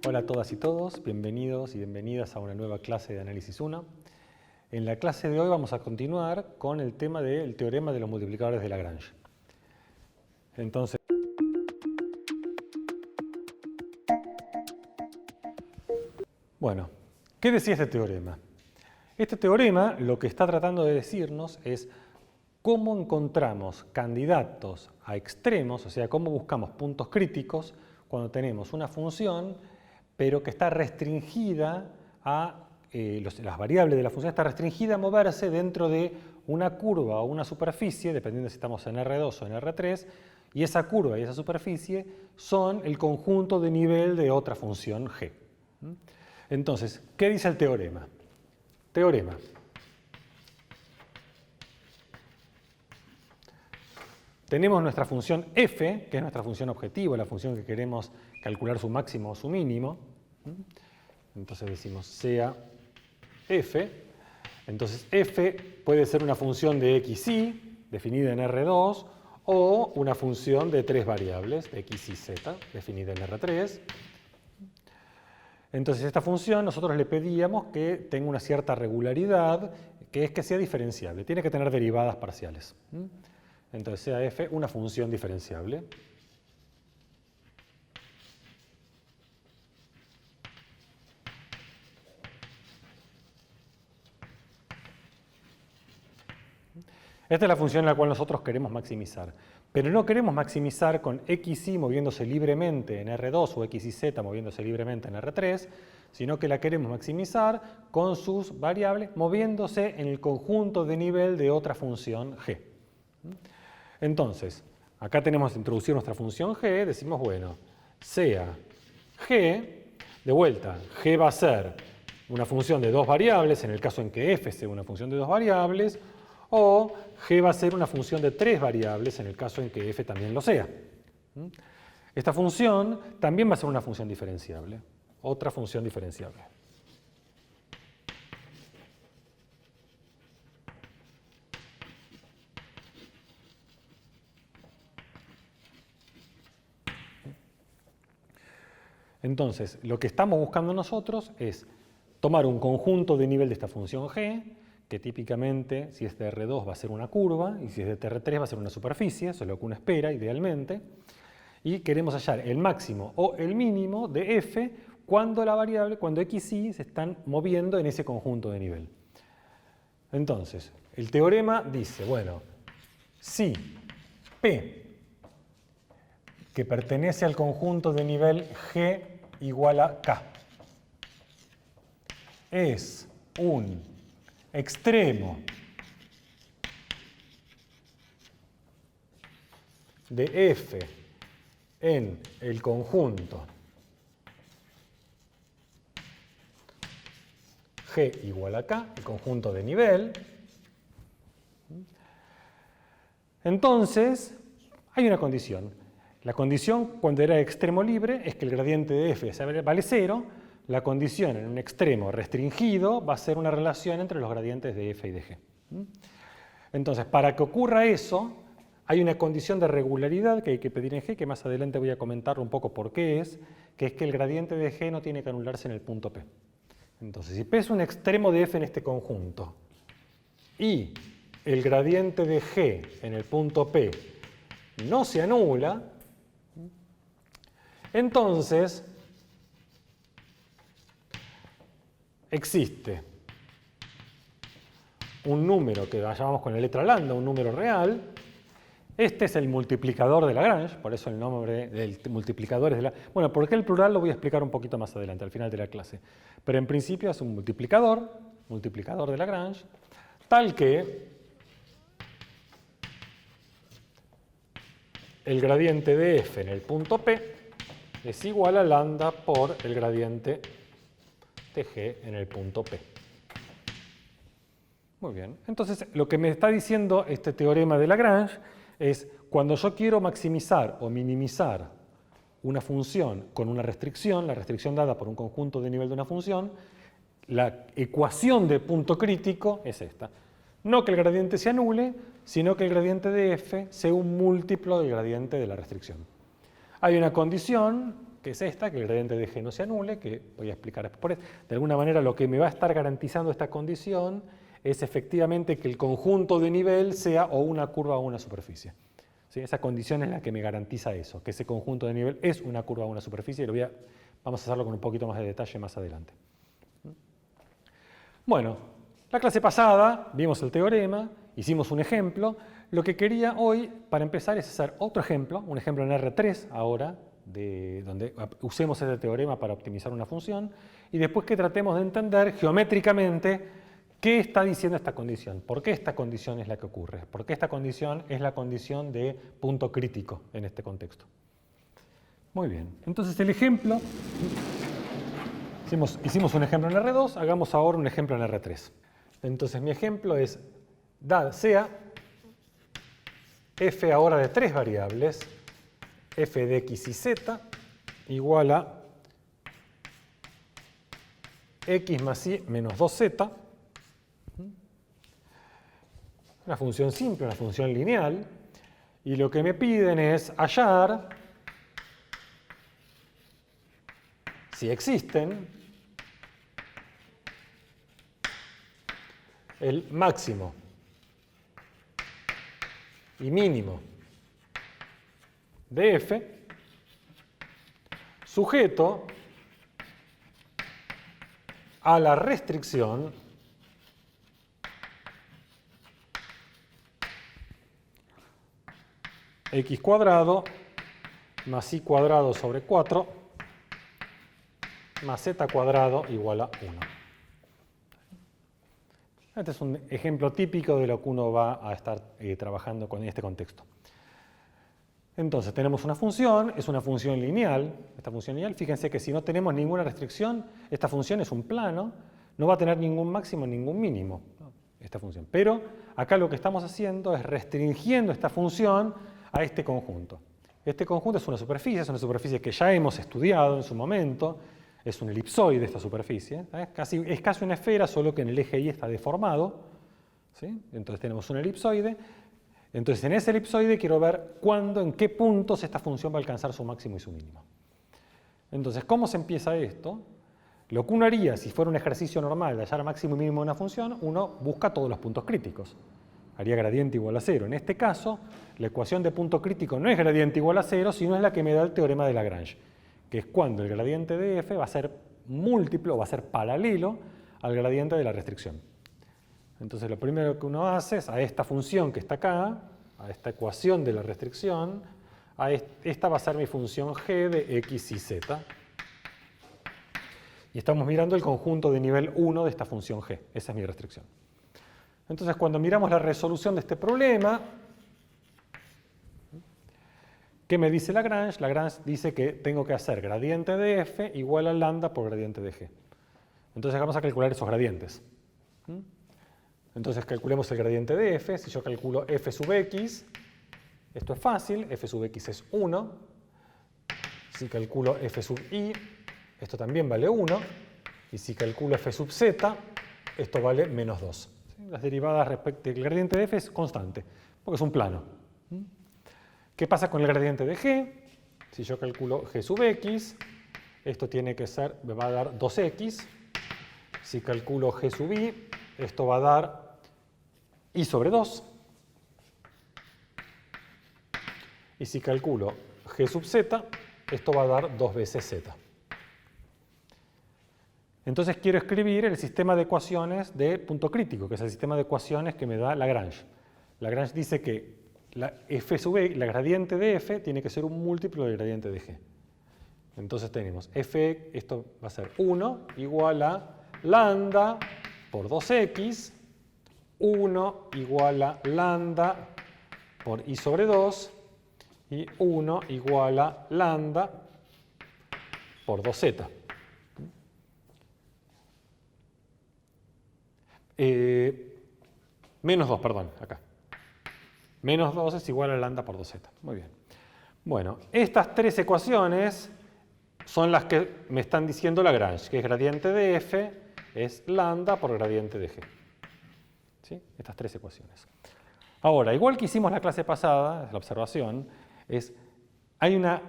Hola a todas y todos, bienvenidos y bienvenidas a una nueva clase de Análisis 1. En la clase de hoy vamos a continuar con el tema del teorema de los multiplicadores de Lagrange. Entonces, bueno, ¿qué decía este teorema? Este teorema lo que está tratando de decirnos es cómo encontramos candidatos a extremos, o sea, cómo buscamos puntos críticos cuando tenemos una función, pero que está restringida a, las variables de la función está restringida a moverse dentro de una curva o una superficie, dependiendo si estamos en R2 o en R3, y esa curva y esa superficie son el conjunto de nivel de otra función g. Entonces, ¿qué dice el teorema? Teorema. Tenemos nuestra función f, que es nuestra función objetivo, la función que queremos calcular su máximo o su mínimo. Entonces decimos sea f. Entonces f puede ser una función de x y, definida en R2, o una función de tres variables, x y z, definida en R3. Entonces esta función nosotros le pedíamos que tenga una cierta regularidad, que es que sea diferenciable, tiene que tener derivadas parciales. Entonces sea f una función diferenciable. Esta es la función en la cual nosotros queremos maximizar. Pero no queremos maximizar con x y moviéndose libremente en R2 o x y z moviéndose libremente en R3, sino que la queremos maximizar con sus variables moviéndose en el conjunto de nivel de otra función g. Entonces, acá tenemos que introducir nuestra función g, decimos, bueno, sea g, de vuelta, g va a ser una función de dos variables, en el caso en que f sea una función de dos variables, o g va a ser una función de tres variables, en el caso en que f también lo sea. Esta función también va a ser una función diferenciable, otra función diferenciable. Entonces, lo que estamos buscando nosotros es tomar un conjunto de nivel de esta función g, que típicamente, si es de R2 va a ser una curva, y si es de R3 va a ser una superficie, eso es lo que uno espera idealmente, y queremos hallar el máximo o el mínimo de f cuando la variable, cuando x y se están moviendo en ese conjunto de nivel. Entonces, el teorema dice, bueno, si p, que pertenece al conjunto de nivel g igual a k, es un extremo de f en el conjunto g igual a k, el conjunto de nivel, entonces hay una condición. La condición cuando era extremo libre es que el gradiente de f vale 0. La condición en un extremo restringido va a ser una relación entre los gradientes de f y de g. Entonces, para que ocurra eso, hay una condición de regularidad que hay que pedir en g, que más adelante voy a comentar un poco por qué es, que es que el gradiente de g no tiene que anularse en el punto p. Entonces, si p es un extremo de f en este conjunto y el gradiente de g en el punto p no se anula, entonces existe un número que llamamos con la letra lambda, un número real. Este es el multiplicador de Lagrange, por eso el nombre del multiplicador es de Lagrange. Bueno, ¿por qué el plural? Lo voy a explicar un poquito más adelante, al final de la clase. Pero en principio es un multiplicador de Lagrange, tal que el gradiente de f en el punto P es igual a lambda por el gradiente de g en el punto P. Muy bien. Entonces, lo que me está diciendo este teorema de Lagrange es cuando yo quiero maximizar o minimizar una función con una restricción, la restricción dada por un conjunto de nivel de una función, la ecuación de punto crítico es esta. No que el gradiente se anule, sino que el gradiente de f sea un múltiplo del gradiente de la restricción. Hay una condición que es esta, que el gradiente de g no se anule, que voy a explicar después. De alguna manera lo que me va a estar garantizando esta condición es efectivamente que el conjunto de nivel sea o una curva o una superficie. ¿Sí? Esa condición es la que me garantiza eso, que ese conjunto de nivel es una curva o una superficie, y vamos a hacerlo con un poquito más de detalle más adelante. Bueno, la clase pasada vimos el teorema, hicimos un ejemplo. Lo que quería hoy, para empezar, es hacer otro ejemplo, un ejemplo en R3 ahora, donde usemos este teorema para optimizar una función, y después que tratemos de entender geométricamente qué está diciendo esta condición, por qué esta condición es la que ocurre, por qué esta condición es la condición de punto crítico en este contexto. Muy bien, entonces el ejemplo, hicimos un ejemplo en R2, hagamos ahora un ejemplo en R3. Entonces mi ejemplo es, sea f ahora de tres variables, f de x y z, igual a x más y menos 2z, una función simple, una función lineal, y lo que me piden es hallar si existen el máximo y mínimo de f sujeto a la restricción x cuadrado más y cuadrado sobre 4 más z cuadrado igual a 1. Este es un ejemplo típico de lo que uno va a estar trabajando con este contexto. Entonces tenemos una función, es una función lineal. Esta función lineal, fíjense que si no tenemos ninguna restricción, esta función es un plano, no va a tener ningún máximo, ningún mínimo, esta función. Pero acá lo que estamos haciendo es restringiendo esta función a este conjunto. Este conjunto es una superficie que ya hemos estudiado en su momento, es un elipsoide esta superficie, es casi una esfera, solo que en el eje Y está deformado, ¿sí? Entonces tenemos un elipsoide. Entonces en ese elipsoide quiero ver cuándo, en qué puntos esta función va a alcanzar su máximo y su mínimo. Entonces, ¿cómo se empieza esto? Lo que uno haría si fuera un ejercicio normal de hallar máximo y mínimo de una función, uno busca todos los puntos críticos. Haría gradiente igual a 0. En este caso, la ecuación de punto crítico no es gradiente igual a 0, sino es la que me da el teorema de Lagrange, que es cuando el gradiente de f va a ser múltiplo, va a ser paralelo al gradiente de la restricción. Entonces lo primero que uno hace es a esta función que está acá, a esta ecuación de la restricción, esta va a ser mi función g de x y z. Y estamos mirando el conjunto de nivel 1 de esta función g. Esa es mi restricción. Entonces cuando miramos la resolución de este problema, ¿qué me dice Lagrange? Lagrange dice que tengo que hacer gradiente de f igual a lambda por gradiente de g. Entonces vamos a calcular esos gradientes. Entonces calculemos el gradiente de f. Si yo calculo f sub x, esto es fácil, f sub x es 1. Si calculo f sub y, esto también vale 1. Y si calculo f sub z, esto vale menos 2. Las derivadas respecto del gradiente de f es constante, porque es un plano. ¿Qué pasa con el gradiente de g? Si yo calculo g sub x, esto tiene que ser, me va a dar 2x. Si calculo g sub y, esto va a dar y sobre 2. Y si calculo g sub z, esto va a dar 2 veces z. Entonces quiero escribir el sistema de ecuaciones de punto crítico, que es el sistema de ecuaciones que me da Lagrange. Lagrange dice que la gradiente de f tiene que ser un múltiplo del gradiente de g. Entonces tenemos f, esto va a ser 1 igual a lambda por 2x, 1 igual a lambda por i sobre 2 y 1 igual a lambda por 2z. Menos 2, perdón, acá. Menos 2 es igual a lambda por 2z. Muy bien. Bueno, estas tres ecuaciones son las que me están diciendo Lagrange, que es gradiente de f es lambda por gradiente de g. ¿Sí? Estas tres ecuaciones. Ahora, igual que hicimos la clase pasada, la observación, hay una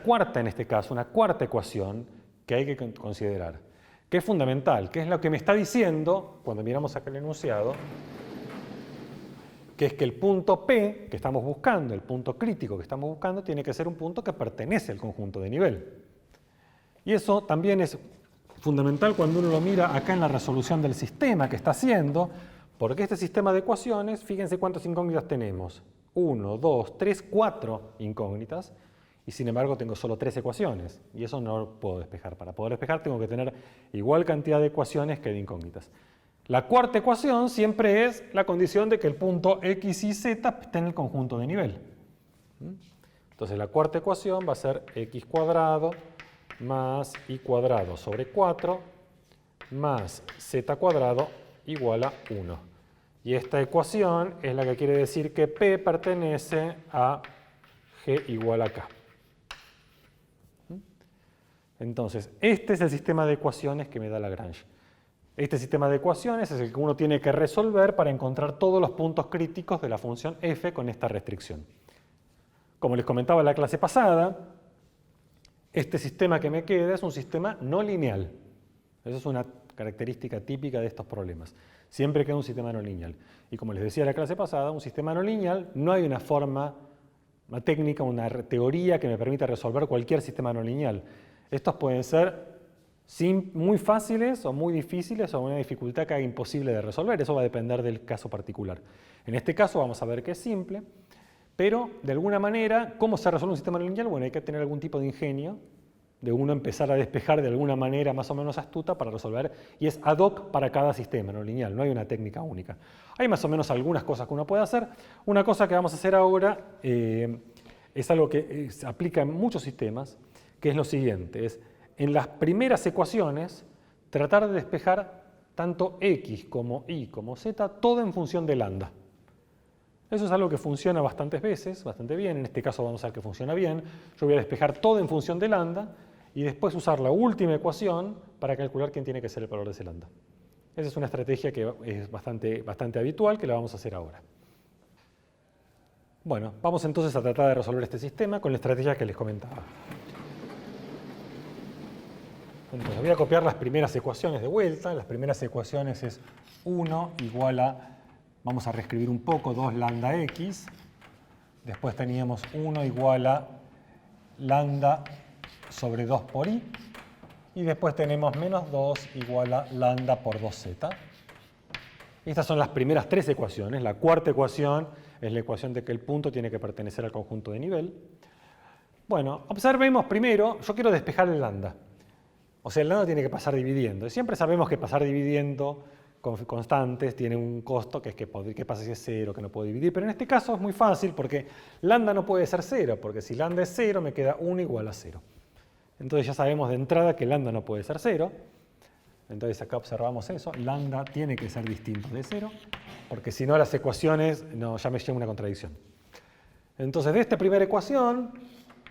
cuarta, en este caso, una cuarta ecuación que hay que considerar, que es fundamental, que es lo que me está diciendo, cuando miramos acá el enunciado, que es que el punto P que estamos buscando, el punto crítico que estamos buscando, tiene que ser un punto que pertenece al conjunto de nivel. Y eso también es fundamental cuando uno lo mira acá en la resolución del sistema que está haciendo, porque este sistema de ecuaciones, fíjense cuántas incógnitas tenemos. 1, 2, 3, 4 incógnitas, y sin embargo tengo solo 3 ecuaciones, y eso no lo puedo despejar. Para poder despejar tengo que tener igual cantidad de ecuaciones que de incógnitas. La cuarta ecuación siempre es la condición de que el punto x y z esté en el conjunto de nivel. Entonces la cuarta ecuación va a ser x cuadrado más y cuadrado sobre 4 más z cuadrado igual a 1. Y esta ecuación es la que quiere decir que P pertenece a G igual a K. Entonces, este es el sistema de ecuaciones que me da Lagrange. Este sistema de ecuaciones es el que uno tiene que resolver para encontrar todos los puntos críticos de la función f con esta restricción. Como les comentaba en la clase pasada, este sistema que me queda es un sistema no lineal. Esa es una característica típica de estos problemas. Siempre queda un sistema no lineal. Y como les decía en la clase pasada, un sistema no lineal no hay una forma, una técnica, una teoría que me permita resolver cualquier sistema no lineal. Estos pueden ser muy fáciles o muy difíciles o una dificultad que haga imposible de resolver. Eso va a depender del caso particular. En este caso vamos a ver que es simple, pero de alguna manera, ¿cómo se resuelve un sistema no lineal? Bueno, hay que tener algún tipo de ingenio, de uno empezar a despejar de alguna manera más o menos astuta para resolver, y es ad hoc para cada sistema no lineal, no hay una técnica única. Hay más o menos algunas cosas que uno puede hacer. Una cosa que vamos a hacer ahora es algo que se aplica en muchos sistemas, que es lo siguiente, es en las primeras ecuaciones tratar de despejar tanto x como y como z, todo en función de lambda. Eso es algo que funciona bastantes veces, bastante bien. En este caso vamos a ver que funciona bien. Yo voy a despejar todo en función de lambda y después usar la última ecuación para calcular quién tiene que ser el valor de ese lambda. Esa es una estrategia que es bastante habitual, que la vamos a hacer ahora. Bueno, vamos entonces a tratar de resolver este sistema con la estrategia que les comentaba. Entonces voy a copiar las primeras ecuaciones de vuelta. Las primeras ecuaciones es 1 igual a... Vamos a reescribir un poco, 2 lambda x. Después teníamos 1 igual a lambda sobre 2 por i. Y después tenemos menos 2 igual a lambda por 2z. Estas son las primeras 3 ecuaciones. La cuarta ecuación es la ecuación de que el punto tiene que pertenecer al conjunto de nivel. Bueno, observemos primero, yo quiero despejar el lambda. O sea, el lambda tiene que pasar dividiendo. Y siempre sabemos que pasar dividiendo con constantes tiene un costo, que es que pasa si es 0, que no puedo dividir. Pero en este caso es muy fácil porque lambda no puede ser 0, porque si lambda es 0 me queda 1 igual a 0. Entonces ya sabemos de entrada que lambda no puede ser 0. Entonces acá observamos eso, lambda tiene que ser distinto de 0, porque si no las ecuaciones ya me llevan una contradicción. Entonces de esta primera ecuación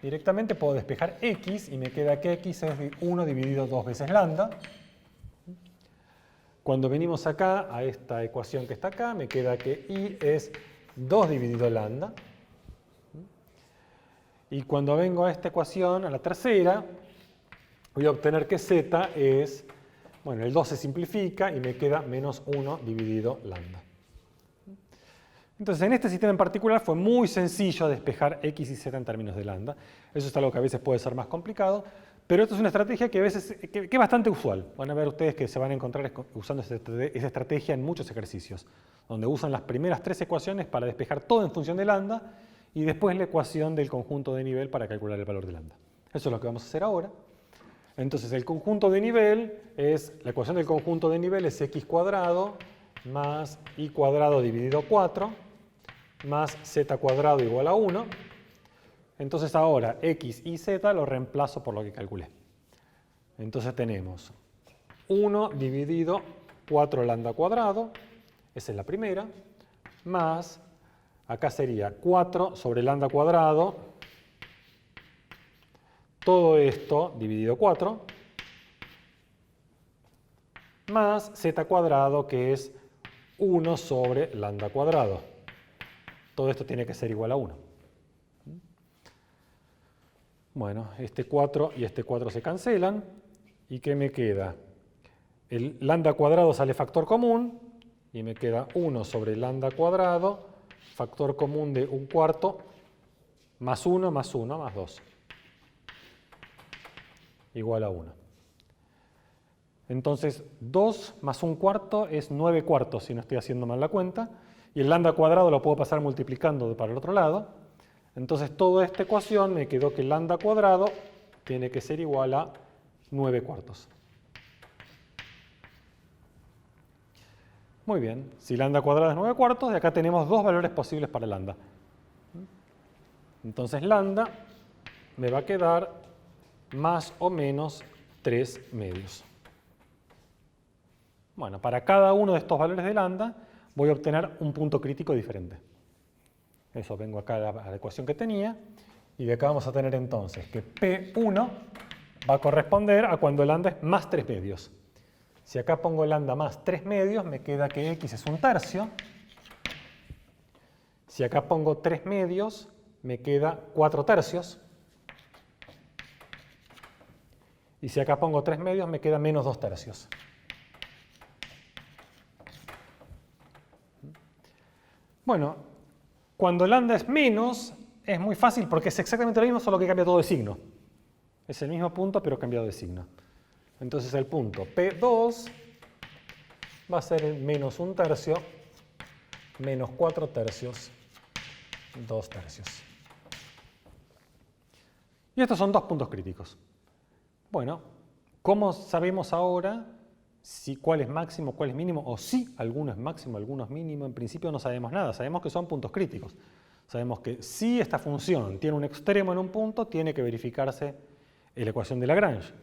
directamente puedo despejar x y me queda que x es 1 dividido 2 veces lambda. Cuando venimos acá a esta ecuación que está acá, me queda que y es 2 dividido lambda. Y cuando vengo a esta ecuación, a la tercera, voy a obtener que z es, bueno, el 2 se simplifica y me queda menos 1 dividido lambda. Entonces, en este sistema en particular fue muy sencillo despejar x y z en términos de lambda. Eso es algo que a veces puede ser más complicado, pero esto es una estrategia que a veces que es bastante usual. Van a ver ustedes que se van a encontrar usando esa estrategia en muchos ejercicios, donde usan las primeras 3 ecuaciones para despejar todo en función de lambda y después la ecuación del conjunto de nivel para calcular el valor de lambda. Eso es lo que vamos a hacer ahora. Entonces, el conjunto de nivel la ecuación del conjunto de nivel es x cuadrado más y cuadrado dividido 4 más z cuadrado igual a 1. Entonces ahora x y z lo reemplazo por lo que calculé. Entonces tenemos 1 dividido 4 lambda cuadrado, esa es la primera, más, acá sería 4 sobre lambda cuadrado, todo esto dividido 4, más z cuadrado, que es 1 sobre lambda cuadrado. Todo esto tiene que ser igual a 1. Bueno, este 4 y este 4 se cancelan. ¿Y qué me queda? El lambda cuadrado sale factor común y me queda 1 sobre lambda cuadrado, factor común de 1/4, más 1, más 1, más 2. Igual a 1. Entonces, 2 más 1/4 es 9/4, si no estoy haciendo mal la cuenta. Y el lambda cuadrado lo puedo pasar multiplicando para el otro lado. Entonces, toda esta ecuación me quedó que el lambda cuadrado tiene que ser igual a 9/4. Muy bien, si lambda cuadrado es 9/4, de acá tenemos dos valores posibles para lambda. Entonces, lambda me va a quedar más o menos 3/2. Bueno, para cada uno de estos valores de lambda voy a obtener un punto crítico diferente. Eso, vengo acá a la ecuación que tenía, y de acá vamos a tener entonces que P1 va a corresponder a cuando lambda es más 3/2. Si acá pongo lambda más 3/2, me queda que x es 1/3. Si acá pongo 3/2, me queda 4/3. Y si acá pongo 3/2, me queda menos 2/3. Bueno, cuando lambda es menos, es muy fácil porque es exactamente lo mismo, solo que cambia todo de signo. Es el mismo punto, pero cambiado de signo. Entonces el punto P2 va a ser el menos 1/3, menos 4/3, 2/3. Y estos son dos puntos críticos. Bueno, ¿cómo sabemos ahora cuál es máximo, cuál es mínimo? O si alguno es máximo, alguno es mínimo. En principio no sabemos nada, sabemos que son puntos críticos. Sabemos que si esta función tiene un extremo en un punto, tiene que verificarse la ecuación de Lagrange.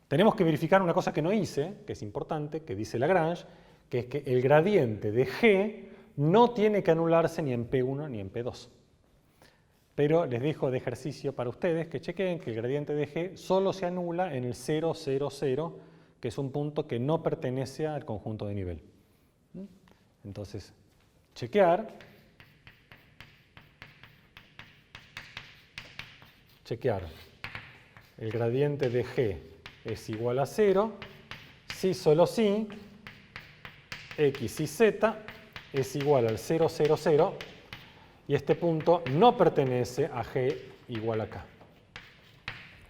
Tenemos que verificar una cosa que no hice, que es importante, que dice Lagrange, que es que el gradiente de G no tiene que anularse ni en P1 ni en P2. Pero les dejo de ejercicio para ustedes que chequeen que el gradiente de G solo se anula en el 0, 0, 0, que es un punto que no pertenece al conjunto de nivel. Entonces, chequear el gradiente de G es igual a 0, si solo si x y z es igual al 0, 0, 0, y este punto no pertenece a G igual a K.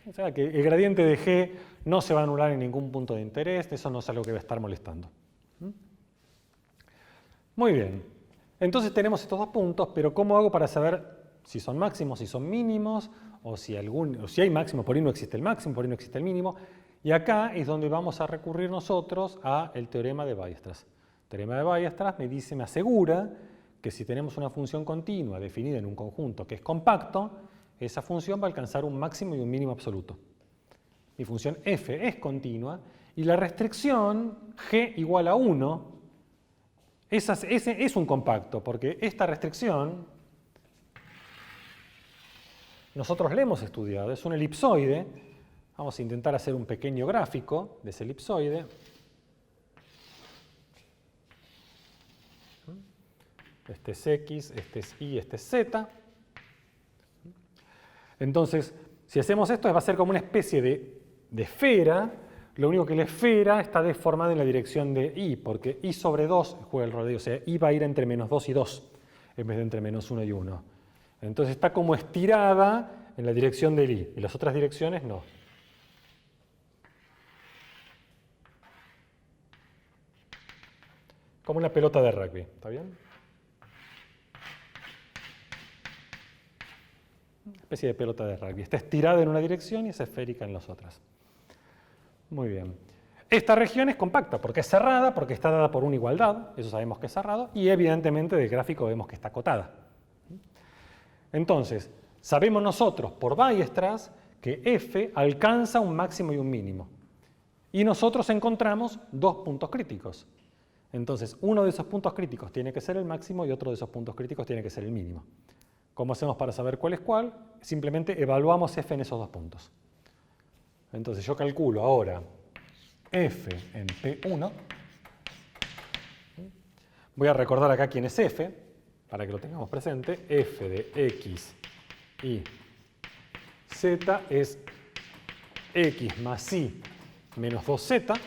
O sea que el gradiente de G no se va a anular en ningún punto de interés, eso no es algo que va a estar molestando. Muy bien, entonces tenemos estos dos puntos, pero ¿cómo hago para saber si son máximos, si son mínimos, o si hay máximo, por ahí no existe el máximo, por ahí no existe el mínimo? Y acá es donde vamos a recurrir nosotros al teorema de Weierstrass. El teorema de Weierstrass me asegura que si tenemos una función continua definida en un conjunto que es compacto, esa función va a alcanzar un máximo y un mínimo absoluto. Mi función f es continua y la restricción g igual a 1 es un compacto, porque esta restricción nosotros la hemos estudiado, es un elipsoide. Vamos a intentar hacer un pequeño gráfico de ese elipsoide. Este es X, este es Y, este es Z. Entonces, si hacemos esto, va a ser como una especie de esfera. Lo único que la esfera está deformada en la dirección de Y, porque Y sobre 2 juega el rol de Y. O sea, Y va a ir entre menos 2 y 2, en vez de entre menos 1 y 1. Entonces está como estirada en la dirección del Y, y las otras direcciones no. Como una pelota de rugby, ¿está bien? Una especie de pelota de rugby. Está estirada en una dirección y es esférica en las otras. Muy bien. Esta región es compacta porque es cerrada, porque está dada por una igualdad, eso sabemos que es cerrado, y evidentemente del gráfico vemos que está acotada. Entonces, sabemos nosotros por Weierstrass que f alcanza un máximo y un mínimo. Y nosotros encontramos dos puntos críticos. Entonces, uno de esos puntos críticos tiene que ser el máximo y otro de esos puntos críticos tiene que ser el mínimo. ¿Cómo hacemos para saber cuál es cuál? Simplemente evaluamos f en esos dos puntos. Entonces yo calculo ahora f en P1. Voy a recordar acá quién es f, para que lo tengamos presente. F de x, y, Z es X más Y menos 2Z.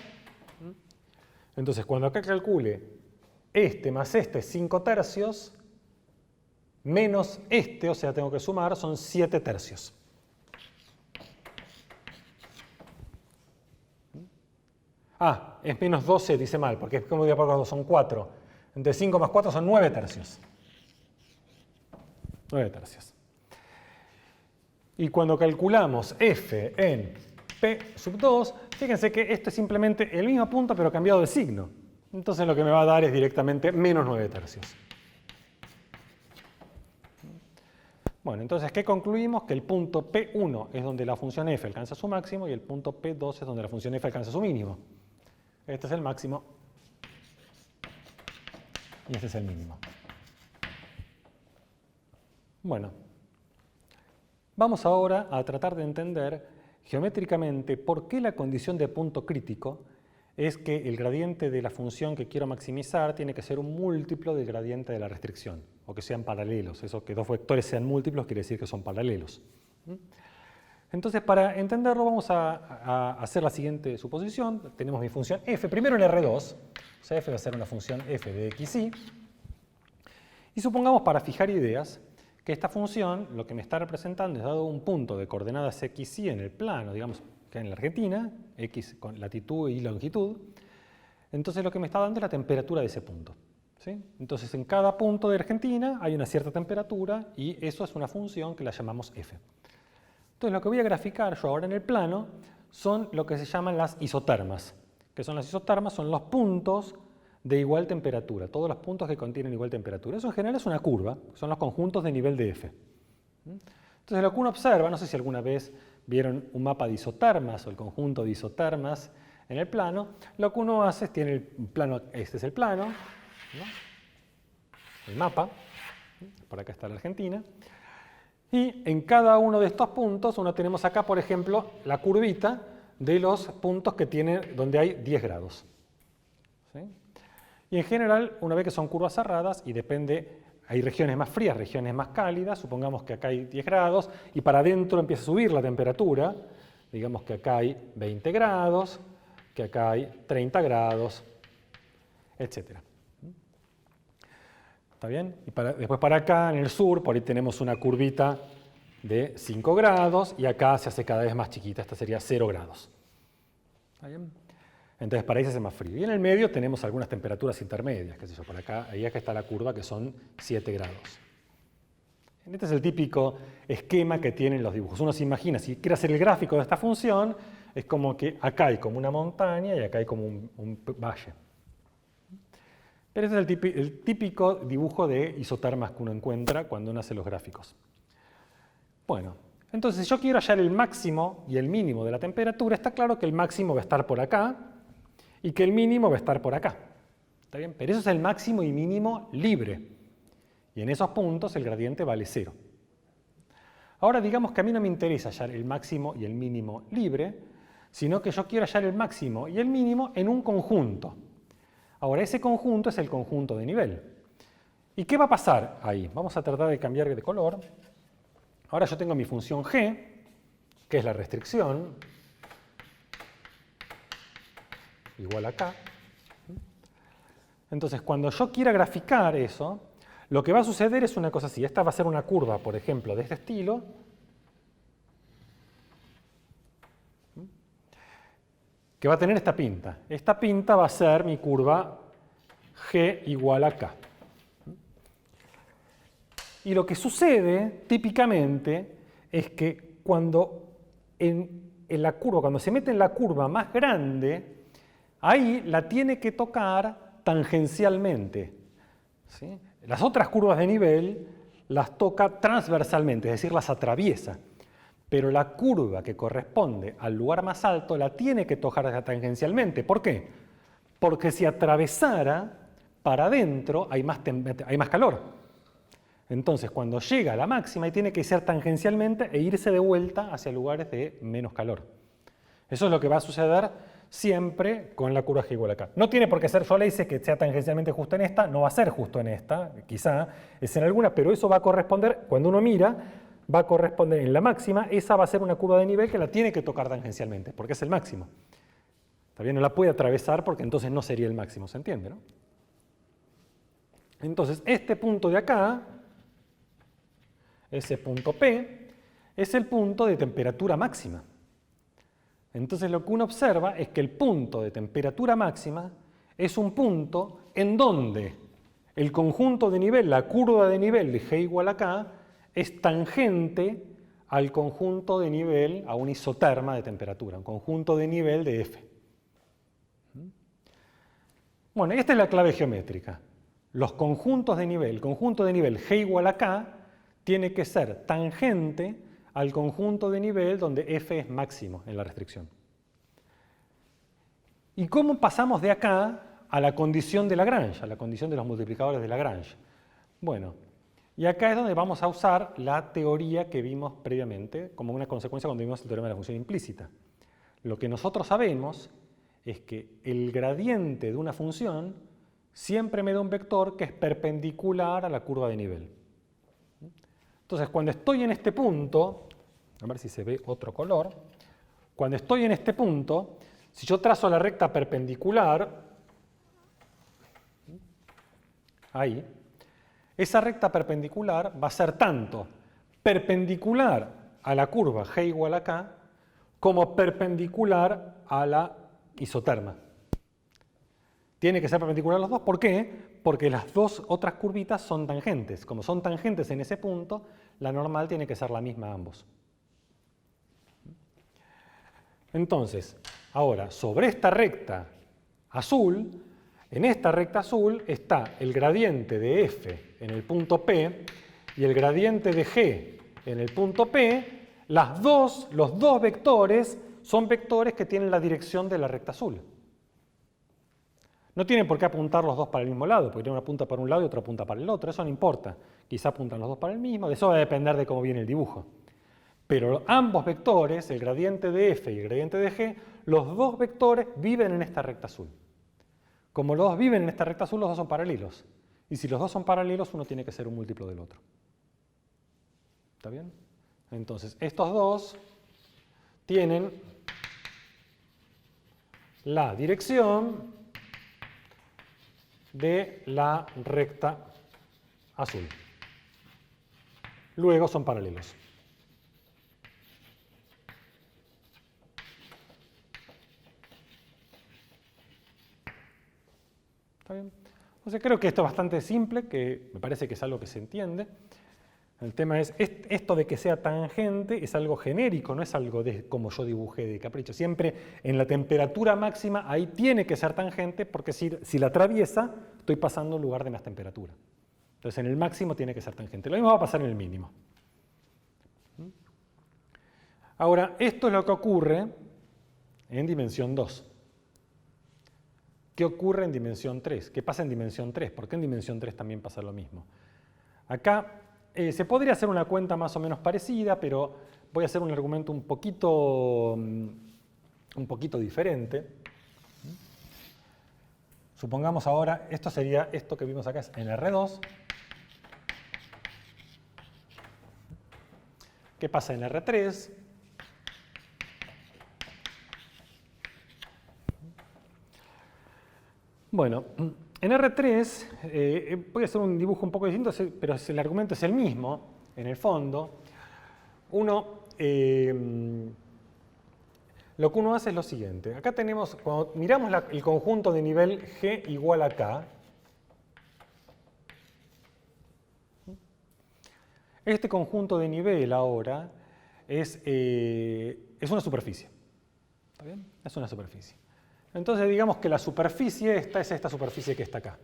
Entonces, cuando acá calcule este más este 5 tercios, menos este, o sea, tengo que sumar, son 7 tercios. Ah, es menos 12, dice mal, porque es como dividir por 2, son 4. Entonces 5 más 4 son 9 tercios. 9 tercios. Y cuando calculamos f en p sub 2, fíjense que esto es simplemente el mismo punto, pero cambiado de signo. Entonces lo que me va a dar es directamente menos 9 tercios. Bueno, entonces, ¿qué concluimos? Que el punto P1 es donde la función f alcanza su máximo y el punto P2 es donde la función f alcanza su mínimo. Este es el máximo y este es el mínimo. Bueno, vamos ahora a tratar de entender geométricamente por qué la condición de punto crítico es que el gradiente de la función que quiero maximizar tiene que ser un múltiplo del gradiente de la restricción, o que sean paralelos. Eso que dos vectores sean múltiplos quiere decir que son paralelos. Entonces, para entenderlo, vamos a hacer la siguiente suposición. Tenemos mi función f, primero en R2, o sea, f va a ser una función f de xy. Y supongamos, para fijar ideas, que esta función lo que me está representando es dado un punto de coordenadas xy en el plano, digamos que en la Argentina, x con latitud y longitud. Entonces lo que me está dando es la temperatura de ese punto. ¿Sí? Entonces en cada punto de Argentina hay una cierta temperatura y eso es una función que la llamamos f. Entonces lo que voy a graficar yo ahora en el plano son lo que se llaman las isotermas. ¿Qué son las isotermas? Son los puntos de igual temperatura, todos los puntos que contienen igual temperatura. Eso en general es una curva, son los conjuntos de nivel de f. Entonces lo que uno observa, no sé si alguna vez vieron un mapa de isotermas o el conjunto de isotermas en el plano, lo que uno hace es, tiene el plano, este es el plano, ¿no? El mapa, por acá está la Argentina, y en cada uno de estos puntos, uno tenemos acá, por ejemplo, la curvita de los puntos que tienen, donde hay 10 grados. ¿Sí? Y en general, una vez que son curvas cerradas, y depende, hay regiones más frías, regiones más cálidas, supongamos que acá hay 10 grados, y para adentro empieza a subir la temperatura, digamos que acá hay 20 grados, que acá hay 30 grados, etc. ¿Está bien? Y después para acá, en el sur, por ahí tenemos una curvita de 5 grados, y acá se hace cada vez más chiquita, esta sería 0 grados. ¿Está bien? Entonces para ahí se hace más frío. Y en el medio tenemos algunas temperaturas intermedias, qué sé yo, por acá, ahí acá está la curva que son 7 grados. Este es el típico esquema que tienen los dibujos. Uno se imagina, si quiere hacer el gráfico de esta función, es como que acá hay como una montaña y acá hay como un valle. Pero este es el típico dibujo de isotermas que uno encuentra cuando uno hace los gráficos. Bueno, entonces si yo quiero hallar el máximo y el mínimo de la temperatura, está claro que el máximo va a estar por acá y que el mínimo va a estar por acá. ¿Está bien? Pero eso es el máximo y mínimo libre. Y en esos puntos el gradiente vale 0. Ahora digamos que a mí no me interesa hallar el máximo y el mínimo libre, sino que yo quiero hallar el máximo y el mínimo en un conjunto. Ahora ese conjunto es el conjunto de nivel. ¿Y qué va a pasar ahí? Vamos a tratar de cambiar de color. Ahora yo tengo mi función g, que es la restricción, igual acá. Entonces, cuando yo quiera graficar eso, lo que va a suceder es una cosa así. Esta va a ser una curva, por ejemplo, de este estilo. Que va a tener esta pinta. Esta pinta va a ser mi curva g igual a k. Y lo que sucede típicamente es que cuando cuando se mete en la curva más grande, ahí la tiene que tocar tangencialmente. ¿Sí? Las otras curvas de nivel las toca transversalmente, es decir, las atraviesa. Pero la curva que corresponde al lugar más alto la tiene que tocar tangencialmente. ¿Por qué? Porque si atravesara para adentro hay más calor. Entonces, cuando llega a la máxima, ahí tiene que ser tangencialmente e irse de vuelta hacia lugares de menos calor. Eso es lo que va a suceder siempre con la curva g igual a k. No tiene por qué ser, yo le hice que sea tangencialmente justo en esta, no va a ser justo en esta, quizá es en alguna, pero eso va a corresponder, cuando uno mira, va a corresponder en la máxima, esa va a ser una curva de nivel que la tiene que tocar tangencialmente, porque es el máximo. ¿Está bien? No la puede atravesar porque entonces no sería el máximo, ¿se entiende, no? Entonces, este punto de acá, ese punto P, es el punto de temperatura máxima. Entonces, lo que uno observa es que el punto de temperatura máxima es un punto en donde el conjunto de nivel, la curva de nivel de G igual a K, es tangente al conjunto de nivel, a un isoterma de temperatura, un conjunto de nivel de F. Bueno, esta es la clave geométrica. Los conjuntos de nivel, el conjunto de nivel G igual a K tiene que ser tangente al conjunto de nivel donde F es máximo en la restricción. ¿Y cómo pasamos de acá a la condición de Lagrange, a la condición de los multiplicadores de Lagrange? Bueno, y acá es donde vamos a usar la teoría que vimos previamente como una consecuencia cuando vimos el teorema de la función implícita. Lo que nosotros sabemos es que el gradiente de una función siempre me da un vector que es perpendicular a la curva de nivel. Entonces, cuando estoy en este punto, a ver si se ve otro color, cuando estoy en este punto, si yo trazo la recta perpendicular, ahí, esa recta perpendicular va a ser tanto perpendicular a la curva G igual a K, como perpendicular a la isoterma. Tiene que ser perpendicular a los dos. ¿Por qué? Porque las dos otras curvitas son tangentes. Como son tangentes en ese punto, la normal tiene que ser la misma a ambos. Entonces, ahora, sobre esta recta azul, en esta recta azul está el gradiente de F en el punto P y el gradiente de G en el punto P. Los dos vectores son vectores que tienen la dirección de la recta azul. No tienen por qué apuntar los dos para el mismo lado, porque uno apunta para un lado y otro apunta para el otro. Eso no importa. Quizá apuntan los dos para el mismo, de eso va a depender de cómo viene el dibujo. Pero ambos vectores, el gradiente de F y el gradiente de G, los dos vectores viven en esta recta azul. Como los dos viven en esta recta azul, los dos son paralelos. Y si los dos son paralelos, uno tiene que ser un múltiplo del otro. ¿Está bien? Entonces, estos dos tienen la dirección de la recta azul. Luego son paralelos. ¿Está bien? O sea, creo que esto es bastante simple, que me parece que es algo que se entiende. El tema es, esto de que sea tangente es algo genérico, no es algo como yo dibujé de capricho. Siempre en la temperatura máxima ahí tiene que ser tangente, porque si la atraviesa, estoy pasando en lugar de más temperatura. Entonces en el máximo tiene que ser tangente. Lo mismo va a pasar en el mínimo. Ahora, esto es lo que ocurre en dimensión 2. ¿Qué ocurre en dimensión 3? ¿Qué pasa en dimensión 3? ¿Por qué en dimensión 3 también pasa lo mismo? Acá se podría hacer una cuenta más o menos parecida, pero voy a hacer un argumento un poquito diferente. Supongamos ahora, esto sería, esto que vimos acá es en R2. ¿Qué pasa en R3? Bueno, en R3 voy a hacer un dibujo un poco distinto, pero el argumento es el mismo, en el fondo. Lo que uno hace es lo siguiente. Acá tenemos, cuando miramos el conjunto de nivel G igual a K, este conjunto de nivel ahora es una superficie. ¿Está bien? Es una superficie. Entonces digamos que la superficie esta es esta superficie que está acá.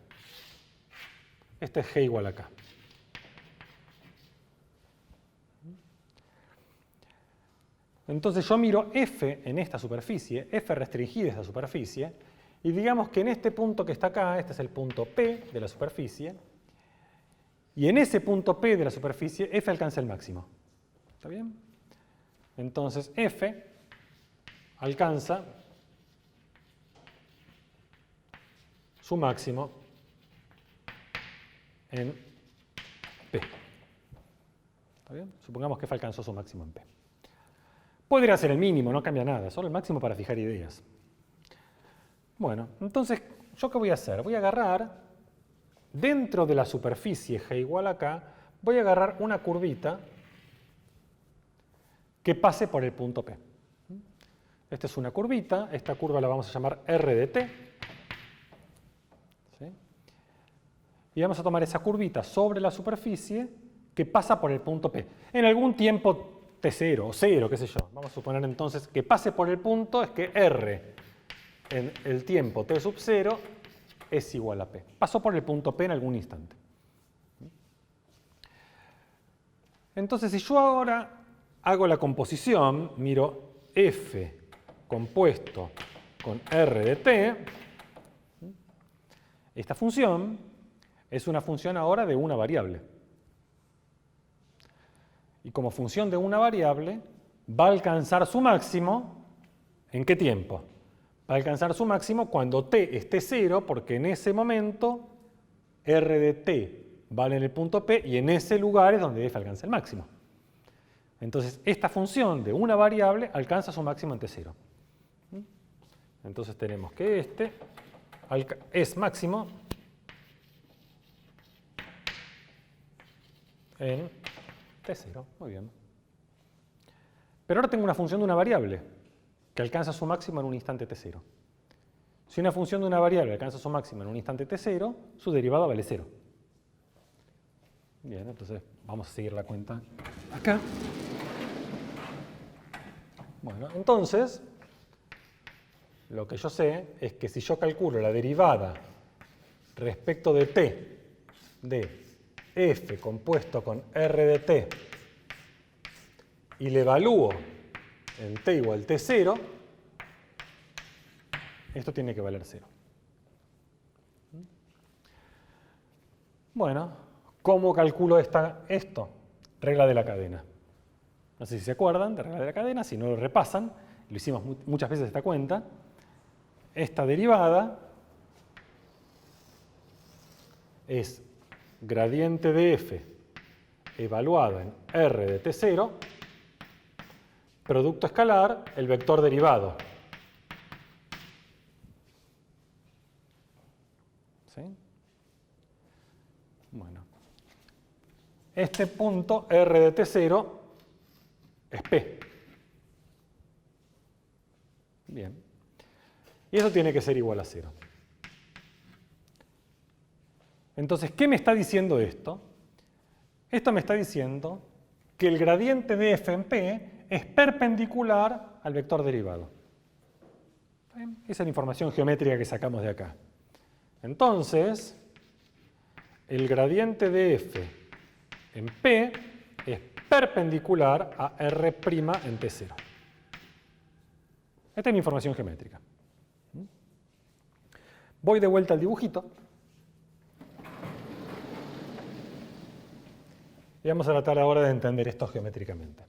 Este es G igual a K. Entonces yo miro F en esta superficie, F restringida esta superficie, y digamos que en este punto que está acá, este es el punto P de la superficie, y en ese punto P de la superficie, F alcanza el máximo. ¿Está bien? Entonces F alcanza su máximo en P. ¿Está bien? Supongamos que F alcanzó su máximo en P. Podría ser el mínimo, no cambia nada, solo el máximo para fijar ideas. Bueno, entonces, ¿yo qué voy a hacer? Voy a agarrar, dentro de la superficie G igual a K, voy a agarrar una curvita que pase por el punto P. Esta es una curvita, esta curva la vamos a llamar R de T. ¿Sí? Y vamos a tomar esa curvita sobre la superficie que pasa por el punto P. En algún tiempo T0 o 0, qué sé yo. Vamos a suponer entonces que pase por el punto es que R en el tiempo T sub 0 es igual a P. Pasó por el punto P en algún instante. Entonces, si yo ahora hago la composición, miro F compuesto con R de T, esta función es una función ahora de una variable. Y como función de una variable, va a alcanzar su máximo, ¿en qué tiempo? Va a alcanzar su máximo cuando t esté 0, porque en ese momento R de t vale en el punto P y en ese lugar es donde f alcanza el máximo. Entonces, esta función de una variable alcanza su máximo en t0. Entonces tenemos que este es máximo en t0. Muy bien. Pero ahora tengo una función de una variable que alcanza su máximo en un instante t0. Si una función de una variable alcanza su máximo en un instante t0, su derivada vale 0. Bien, entonces vamos a seguir la cuenta acá. Bueno, entonces, lo que yo sé es que si yo calculo la derivada respecto de t de f compuesto con r de t y le evalúo en t igual a t0, esto tiene que valer 0. Bueno, ¿cómo calculo esto? Regla de la cadena. No sé si se acuerdan de regla de la cadena, si no lo repasan, lo hicimos muchas veces esta cuenta. Esta derivada es gradiente de f evaluada en r de t0, producto escalar, el vector derivado. ¿Sí? Bueno. Este punto r de t0 es P. Bien. Y eso tiene que ser igual a 0. Entonces, ¿qué me está diciendo esto? Esto me está diciendo que el gradiente de f en P es perpendicular al vector derivado. ¿Bien? Esa es la información geométrica que sacamos de acá. Entonces, el gradiente de f en P es perpendicular a R' en T0. Esta es mi información geométrica. Voy de vuelta al dibujito. Y vamos a tratar ahora de entender esto geométricamente.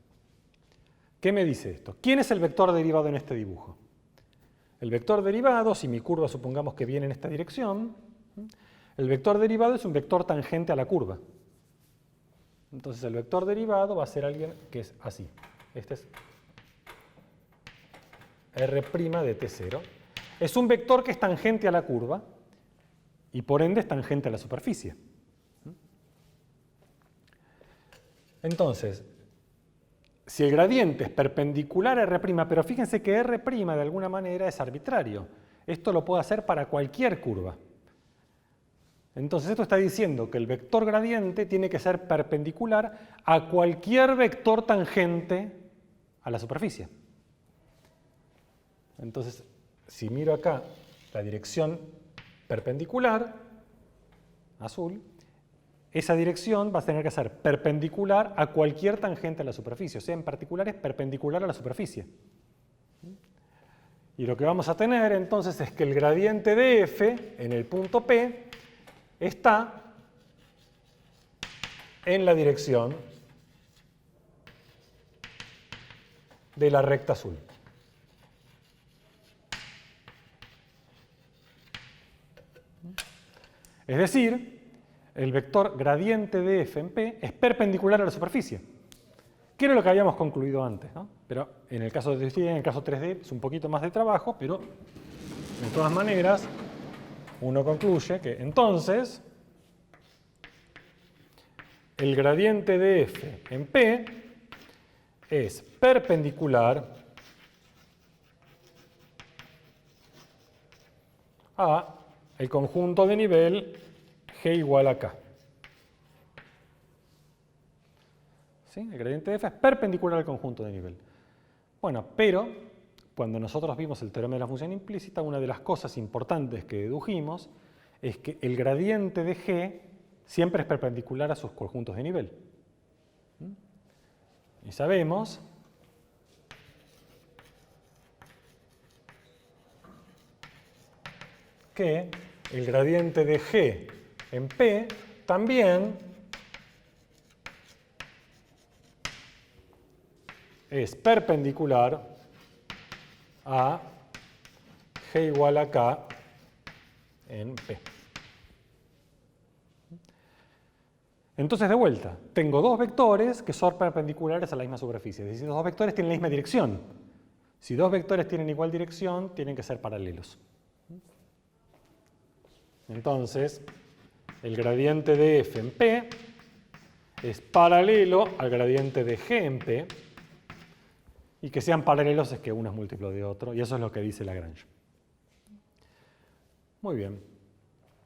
¿Qué me dice esto? ¿Quién es el vector derivado en este dibujo? El vector derivado, si mi curva supongamos que viene en esta dirección, el vector derivado es un vector tangente a la curva. Entonces el vector derivado va a ser alguien que es así. Este es R' de T0. Es un vector que es tangente a la curva y por ende es tangente a la superficie. Entonces, si el gradiente es perpendicular a R', pero fíjense que R' de alguna manera es arbitrario. Esto lo puedo hacer para cualquier curva. Entonces esto está diciendo que el vector gradiente tiene que ser perpendicular a cualquier vector tangente a la superficie. Entonces, si miro acá la dirección perpendicular, azul, esa dirección va a tener que ser perpendicular a cualquier tangente a la superficie. O sea, en particular es perpendicular a la superficie. Y lo que vamos a tener entonces es que el gradiente de f en el punto P está en la dirección de la recta azul. Es decir, el vector gradiente de f en P es perpendicular a la superficie. que era lo que habíamos concluido antes, ¿no? Pero en el caso de 3D, en el caso 3D es un poquito más de trabajo, pero de todas maneras uno concluye que entonces el gradiente de f en P es perpendicular a el conjunto de nivel G igual a K. ¿Sí? El gradiente de f es perpendicular al conjunto de nivel. Bueno, pero cuando nosotros vimos el teorema de la función implícita, una de las cosas importantes que dedujimos es que el gradiente de G siempre es perpendicular a sus conjuntos de nivel. Y sabemos que el gradiente de G en P también es perpendicular a G igual a K en P. Entonces, de vuelta, tengo dos vectores que son perpendiculares a la misma superficie. Es decir, los dos vectores tienen la misma dirección. Si dos vectores tienen igual dirección, tienen que ser paralelos. Entonces, el gradiente de f en P es paralelo al gradiente de G en P, y que sean paralelos es que uno es múltiplo de otro, y eso es lo que dice Lagrange. Muy bien.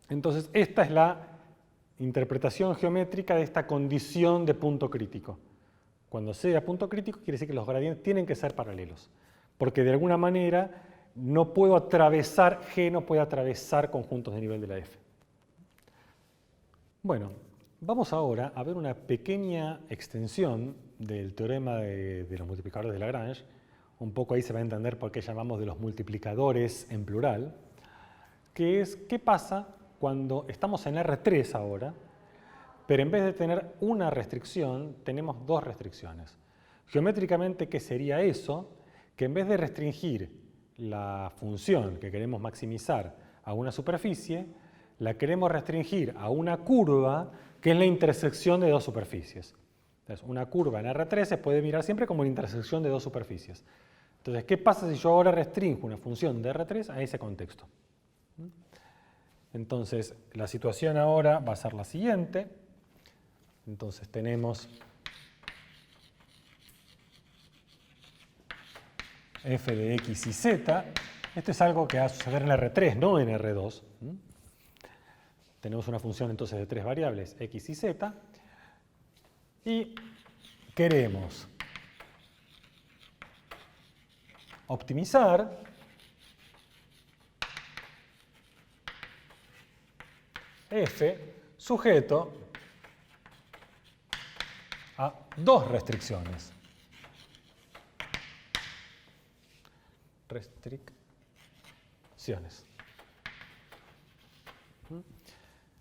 Entonces, esta es la interpretación geométrica de esta condición de punto crítico. Cuando sea punto crítico, quiere decir que los gradientes tienen que ser paralelos, porque de alguna manera no puedo atravesar, G no puede atravesar conjuntos de nivel de la F. Bueno, vamos ahora a ver una pequeña extensión del teorema de los multiplicadores de Lagrange. Un poco ahí se va a entender por qué llamamos de los multiplicadores en plural, que es qué pasa cuando estamos en R3 ahora, pero en vez de tener una restricción, tenemos dos restricciones. Geométricamente, ¿qué sería eso? Que en vez de restringir la función que queremos maximizar a una superficie, la queremos restringir a una curva que es la intersección de dos superficies. Entonces, una curva en R3 se puede mirar siempre como la intersección de dos superficies. Entonces, ¿qué pasa si yo ahora restringo una función de R3 a ese contexto? Entonces, la situación ahora va a ser la siguiente. Entonces, tenemos f de x y z. Esto es algo que va a suceder en R3, no en R2. Tenemos una función entonces de tres variables, x y z. Y queremos optimizar f sujeto a dos restricciones. Restricciones.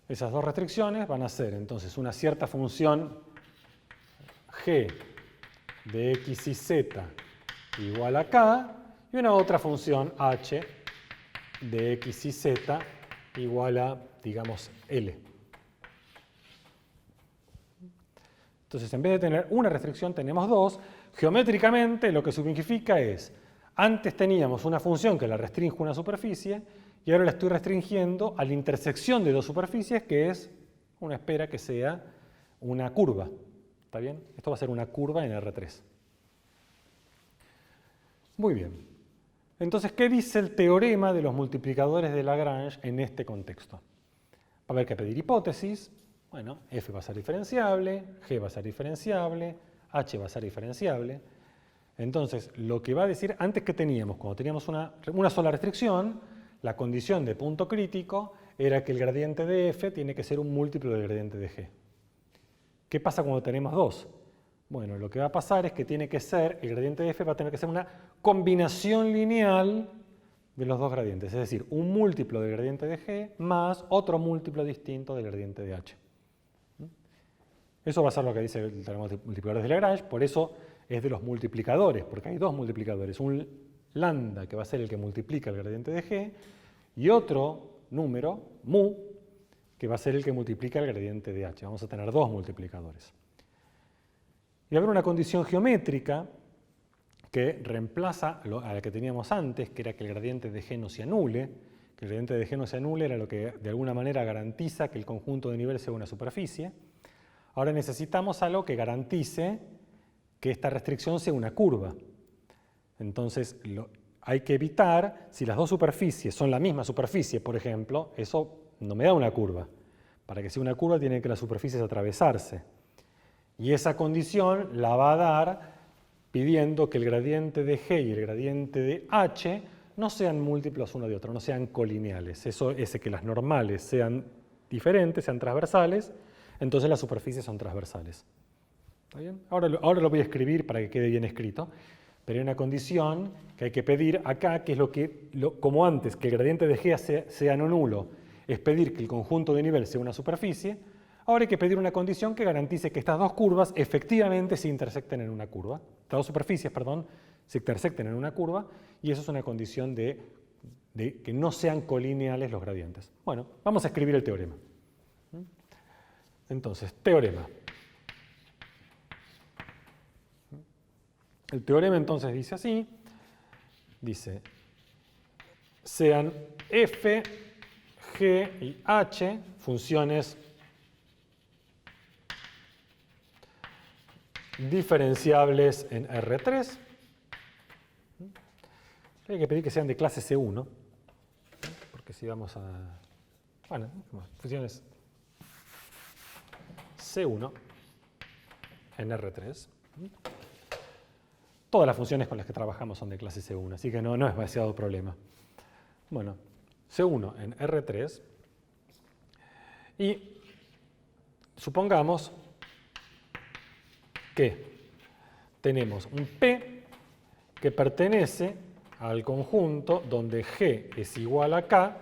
Esas dos restricciones van a ser entonces una cierta función g de x y z igual a k y una otra función h de x y z igual a, digamos, L. Entonces, en vez de tener una restricción, tenemos dos. Geométricamente, lo que significa es, antes teníamos una función que la restringe a una superficie, y ahora la estoy restringiendo a la intersección de dos superficies, que es, uno espera que sea una curva. ¿Está bien? Esto va a ser una curva en R3. Muy bien. Entonces, ¿qué dice el teorema de los multiplicadores de Lagrange en este contexto? Va a haber que pedir hipótesis. Bueno, f va a ser diferenciable, g va a ser diferenciable, h va a ser diferenciable. Entonces, lo que va a decir, antes que teníamos, cuando teníamos una sola restricción, la condición de punto crítico era que el gradiente de f tiene que ser un múltiplo del gradiente de g. ¿Qué pasa cuando tenemos dos? Bueno, lo que va a pasar es que tiene que ser, el gradiente de f va a tener que ser una combinación lineal de los dos gradientes, es decir, un múltiplo del gradiente de g más otro múltiplo distinto del gradiente de h. Eso va a ser lo que dice el teorema de multiplicadores de Lagrange, por eso es de los multiplicadores, porque hay dos multiplicadores, un lambda que va a ser el que multiplica el gradiente de g y otro número, mu, que va a ser el que multiplica el gradiente de h. Vamos a tener dos multiplicadores. Y va a haber una condición geométrica que reemplaza a la que teníamos antes, que era que el gradiente de G no se anule. Que el gradiente de G no se anule era lo que de alguna manera garantiza que el conjunto de nivel sea una superficie. Ahora necesitamos algo que garantice que esta restricción sea una curva. Entonces hay que evitar, si las dos superficies son la misma superficie, por ejemplo, eso no me da una curva. Para que sea una curva tienen que las superficies atravesarse. Y esa condición la va a dar pidiendo que el gradiente de G y el gradiente de H no sean múltiplos uno de otro, no sean colineales. Eso es que las normales sean diferentes, sean transversales, entonces las superficies son transversales. ¿Está bien? Ahora lo voy a escribir para que quede bien escrito, pero hay una condición que hay que pedir acá, que es como antes, que el gradiente de G sea no nulo, es pedir que el conjunto de nivel sea una superficie. Ahora hay que pedir una condición que garantice que estas dos curvas efectivamente se intersecten en una curva. Estas dos superficies, perdón, se intersecten en una curva, y eso es una condición de que no sean colineales los gradientes. Bueno, vamos a escribir el teorema. Entonces, teorema. El teorema entonces dice así, dice, sean f, g y h funciones diferenciables en R3. Hay que pedir que sean de clase C1, porque si vamos a... Bueno, funciones C1 en R3. Todas las funciones con las que trabajamos son de clase C1, así que no es demasiado problema. Bueno, C1 en R3. Y supongamos que tenemos un P que pertenece al conjunto donde G es igual a K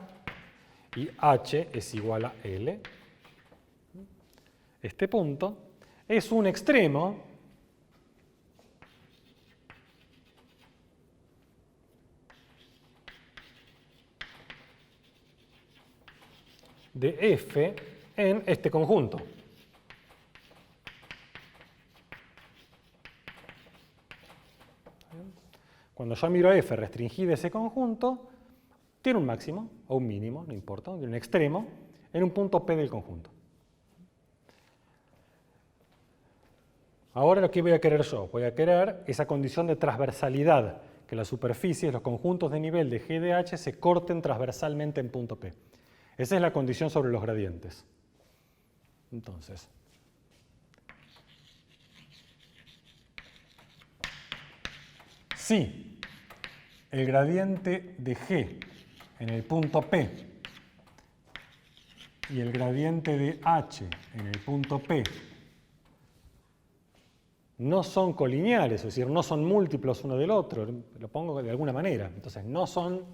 y H es igual a L. Este punto es un extremo de F en este conjunto. Cuando yo miro a F restringida ese conjunto, tiene un máximo o un mínimo, no importa, tiene un extremo en un punto P del conjunto. Ahora lo que voy a querer yo, voy a querer esa condición de transversalidad, que las superficies, los conjuntos de nivel de G y de H se corten transversalmente en punto P. Esa es la condición sobre los gradientes. Entonces, si el gradiente de G en el punto P y el gradiente de H en el punto P no son colineales, es decir, no son múltiplos uno del otro, lo pongo de alguna manera, entonces no son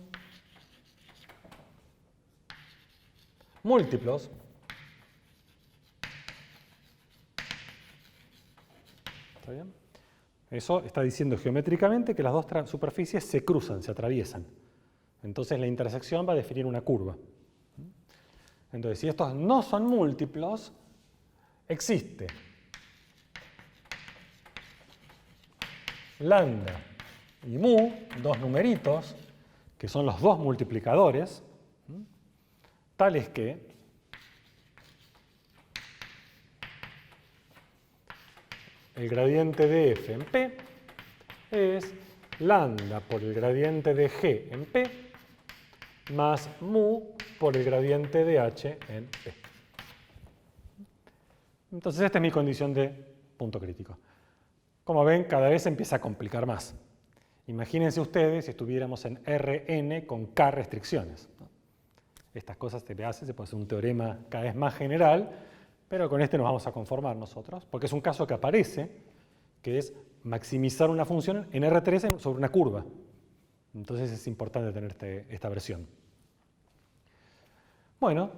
múltiplos, ¿está bien? Eso está diciendo geométricamente que las dos superficies se cruzan, se atraviesan. Entonces la intersección va a definir una curva. Entonces, si estos no son múltiplos, existe lambda y mu, dos numeritos, que son los dos multiplicadores, tales que el gradiente de F en P es lambda por el gradiente de G en P más mu por el gradiente de H en P. Entonces esta es mi condición de punto crítico. Como ven, cada vez se empieza a complicar más. Imagínense ustedes si estuviéramos en Rn con K restricciones. Estas cosas se puede hacer un teorema cada vez más general, pero con este nos vamos a conformar nosotros, porque es un caso que aparece, que es maximizar una función en R3 sobre una curva. Entonces es importante tener esta versión. Bueno,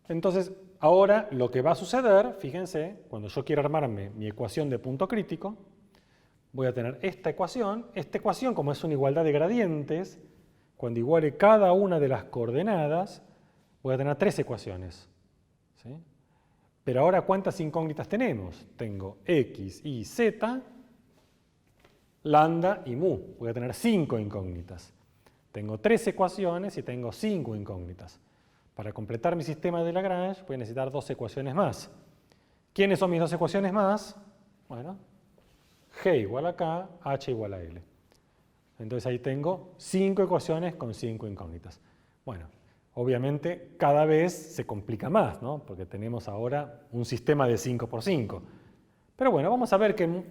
entonces ahora lo que va a suceder, fíjense, cuando yo quiero armarme mi ecuación de punto crítico, voy a tener esta ecuación como es una igualdad de gradientes, cuando iguale cada una de las coordenadas, voy a tener tres ecuaciones, ¿sí? Pero ahora, ¿cuántas incógnitas tenemos? Tengo x, y, z, lambda y mu. Voy a tener 5 incógnitas. Tengo 3 ecuaciones y tengo 5 incógnitas. Para completar mi sistema de Lagrange voy a necesitar 2 ecuaciones más. ¿Quiénes son mis 2 ecuaciones más? Bueno, g igual a k, h igual a l. Entonces ahí tengo 5 ecuaciones con 5 incógnitas. Bueno, obviamente cada vez se complica más, ¿no? Porque tenemos ahora un sistema de 5 por 5. Pero bueno, vamos a ver que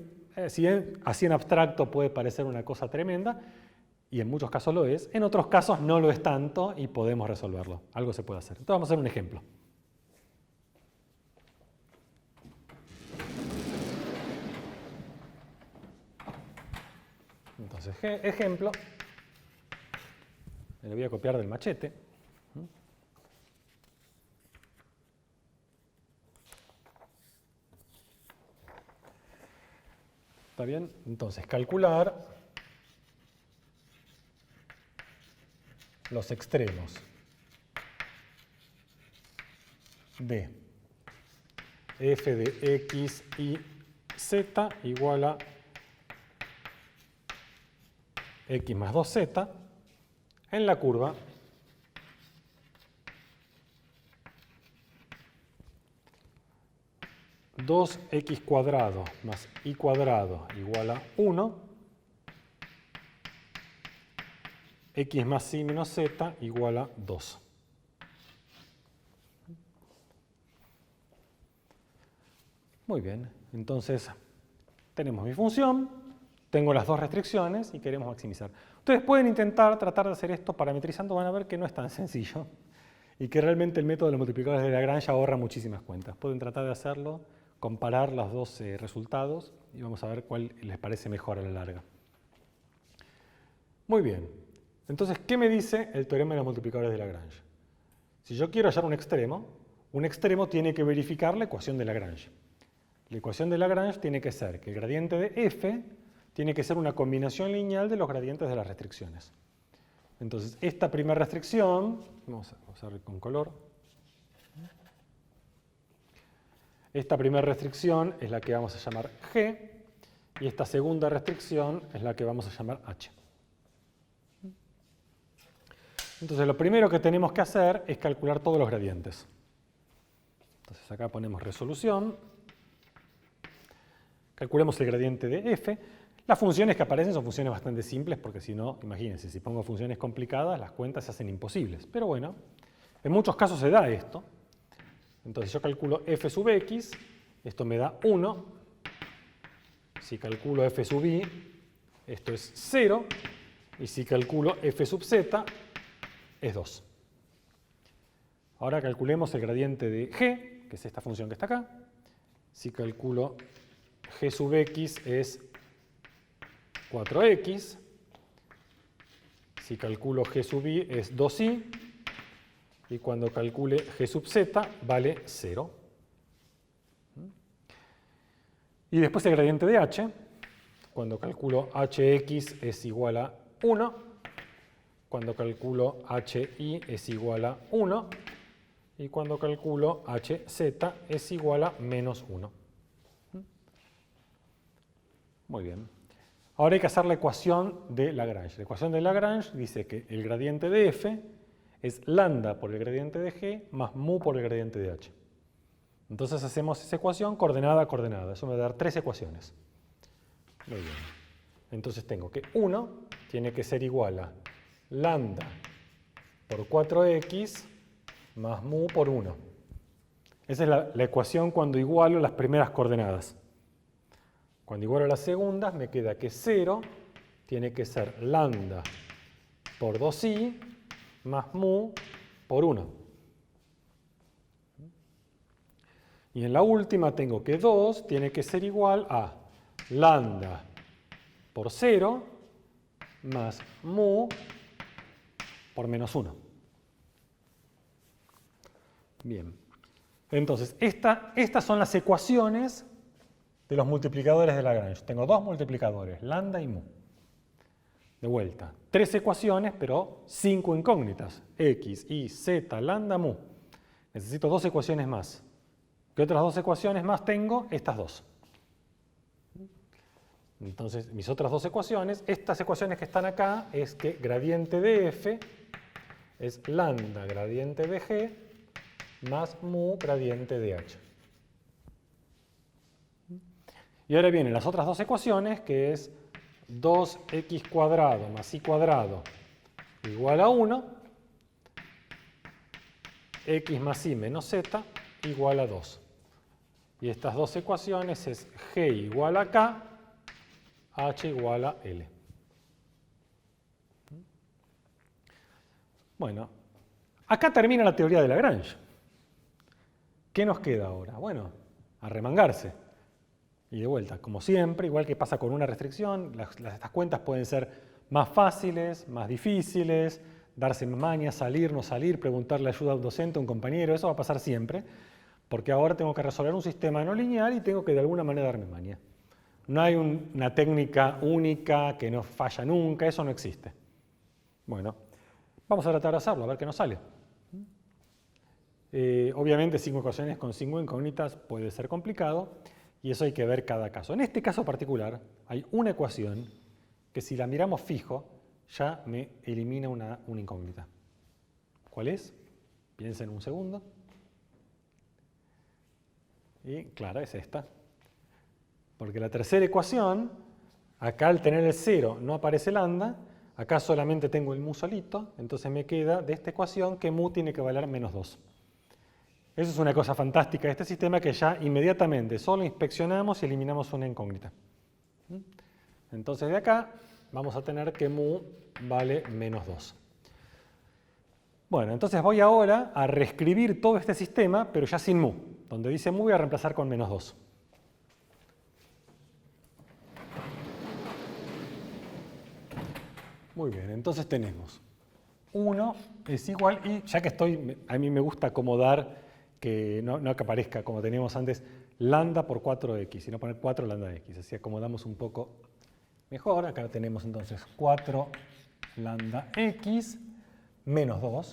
si así en abstracto puede parecer una cosa tremenda, y en muchos casos lo es, en otros casos no lo es tanto y podemos resolverlo. Algo se puede hacer. Entonces vamos a hacer un ejemplo. Entonces, ejemplo, me lo voy a copiar del machete. ¿Está bien? Entonces, calcular los extremos de f de x y z igual a x más 2z en la curva dos x cuadrado más y cuadrado igual a 1, x más y menos z igual a 2. Muy bien, entonces tenemos mi función, tengo las dos restricciones y queremos maximizar. Ustedes pueden tratar de hacer esto parametrizando, van a ver que no es tan sencillo y que realmente el método de los multiplicadores de Lagrange ahorra muchísimas cuentas. Pueden tratar de hacerlo, comparar los dos resultados y vamos a ver cuál les parece mejor a la larga. Muy bien, entonces, ¿qué me dice el teorema de los multiplicadores de Lagrange? Si yo quiero hallar un extremo tiene que verificar la ecuación de Lagrange. La ecuación de Lagrange tiene que ser que el gradiente de f tiene que ser una combinación lineal de los gradientes de las restricciones. Entonces, esta primera restricción, vamos a usar con color, esta primera restricción es la que vamos a llamar G, y esta segunda restricción es la que vamos a llamar H. Entonces, lo primero que tenemos que hacer es calcular todos los gradientes. Entonces, acá ponemos resolución. Calculemos el gradiente de f. Las funciones que aparecen son funciones bastante simples, porque si no, imagínense, si pongo funciones complicadas, las cuentas se hacen imposibles. Pero bueno, en muchos casos se da esto. Entonces yo calculo f sub x, esto me da 1. Si calculo f sub y, esto es 0. Y si calculo f sub z, es 2. Ahora calculemos el gradiente de g, que es esta función que está acá. Si calculo g sub x es 4x. Si calculo g sub y es 2y. Y cuando calcule g sub z vale 0. Y después el gradiente de h. Cuando calculo hx es igual a 1. Cuando calculo hi es igual a 1. Y cuando calculo hz es igual a menos 1. Muy bien. Ahora hay que hacer la ecuación de Lagrange. La ecuación de Lagrange dice que el gradiente de f es lambda por el gradiente de g más mu por el gradiente de h. Entonces hacemos esa ecuación coordenada a coordenada. Eso me va a dar 3 ecuaciones. Muy bien. Entonces tengo que 1 tiene que ser igual a lambda por 4x más mu por 1. Esa es la ecuación cuando igualo las primeras coordenadas. Cuando igualo las segundas me queda que 0 tiene que ser lambda por 2i más mu por 1. Y en la última tengo que 2 tiene que ser igual a lambda por 0 más mu por menos 1. Bien. Entonces, estas son las ecuaciones de los multiplicadores de Lagrange. Tengo dos multiplicadores, lambda y mu. De vuelta, 3 ecuaciones, pero 5 incógnitas. X, y, z, lambda, mu. Necesito 2 ecuaciones más. ¿Qué otras dos ecuaciones más tengo? Estas dos. Entonces, mis otras dos ecuaciones, estas ecuaciones que están acá, es que gradiente de f es lambda gradiente de g más mu gradiente de h. Y ahora vienen las otras dos ecuaciones, que es 2x cuadrado más y cuadrado igual a 1, x más y menos z igual a 2. Y estas dos ecuaciones es g igual a k, h igual a l. Bueno, acá termina la teoría de Lagrange. ¿Qué nos queda ahora? Bueno, arremangarse. Y de vuelta, como siempre, igual que pasa con una restricción, estas cuentas pueden ser más fáciles, más difíciles, darse maña, salir, no salir, preguntarle ayuda a un docente, a un compañero, eso va a pasar siempre, porque ahora tengo que resolver un sistema no lineal y tengo que de alguna manera darme maña. No hay una técnica única que no falla nunca, eso no existe. Bueno, vamos a tratar de hacerlo, a ver qué nos sale. Obviamente 5 ecuaciones con 5 incógnitas puede ser complicado y eso hay que ver cada caso. En este caso particular hay una ecuación que si la miramos fijo ya me elimina una incógnita. ¿Cuál es? Piensen un segundo. Y claro, es esta. Porque la tercera ecuación, acá al tener el 0 no aparece lambda, acá solamente tengo el mu solito, entonces me queda de esta ecuación que mu tiene que valer menos 2. Eso es una cosa fantástica de este sistema, que ya inmediatamente solo inspeccionamos y eliminamos una incógnita. Entonces de acá vamos a tener que mu vale menos 2. Bueno, entonces voy ahora a reescribir todo este sistema, pero ya sin mu. Donde dice mu voy a reemplazar con menos 2. Muy bien, entonces tenemos 1 es igual, y ya que a mí me gusta acomodar, que no que aparezca como teníamos antes, lambda por 4x, sino poner 4 lambda de x. Así acomodamos un poco mejor. Acá tenemos entonces 4 lambda x menos 2.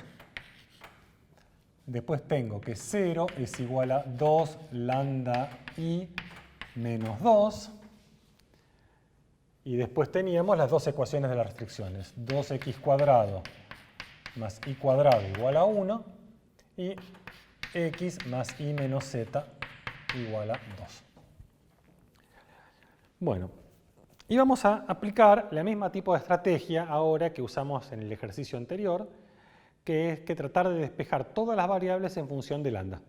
Después tengo que 0 es igual a 2 lambda y menos 2. Y después teníamos las dos ecuaciones de las restricciones. 2x cuadrado más y cuadrado igual a 1 y x más y menos z igual a 2. Bueno, y vamos a aplicar la misma tipo de estrategia ahora que usamos en el ejercicio anterior, que es que tratar de despejar todas las variables en función de lambda.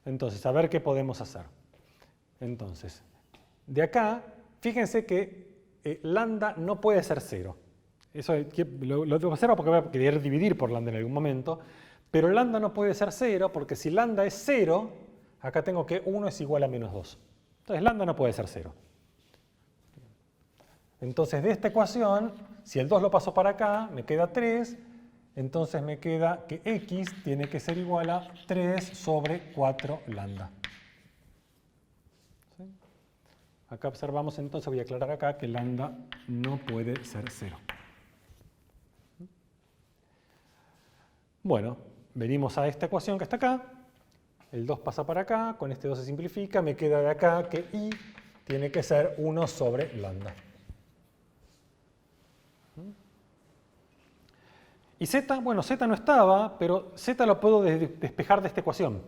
Entonces, a ver qué podemos hacer. Entonces, de acá, fíjense que lambda no puede ser 0. Eso lo observo porque voy a querer dividir por lambda en algún momento, pero lambda no puede ser 0 porque si lambda es 0, acá tengo que 1 es igual a menos 2. Entonces lambda no puede ser 0. Entonces de esta ecuación, si el 2 lo paso para acá, me queda 3, entonces me queda que x tiene que ser igual a 3 sobre 4 lambda. ¿Sí? Acá observamos entonces, voy a aclarar acá, que lambda no puede ser 0. Bueno, venimos a esta ecuación que está acá, el 2 pasa para acá, con este 2 se simplifica, me queda de acá que y tiene que ser 1 sobre lambda. Y z, bueno, z no estaba, pero z lo puedo despejar de esta ecuación.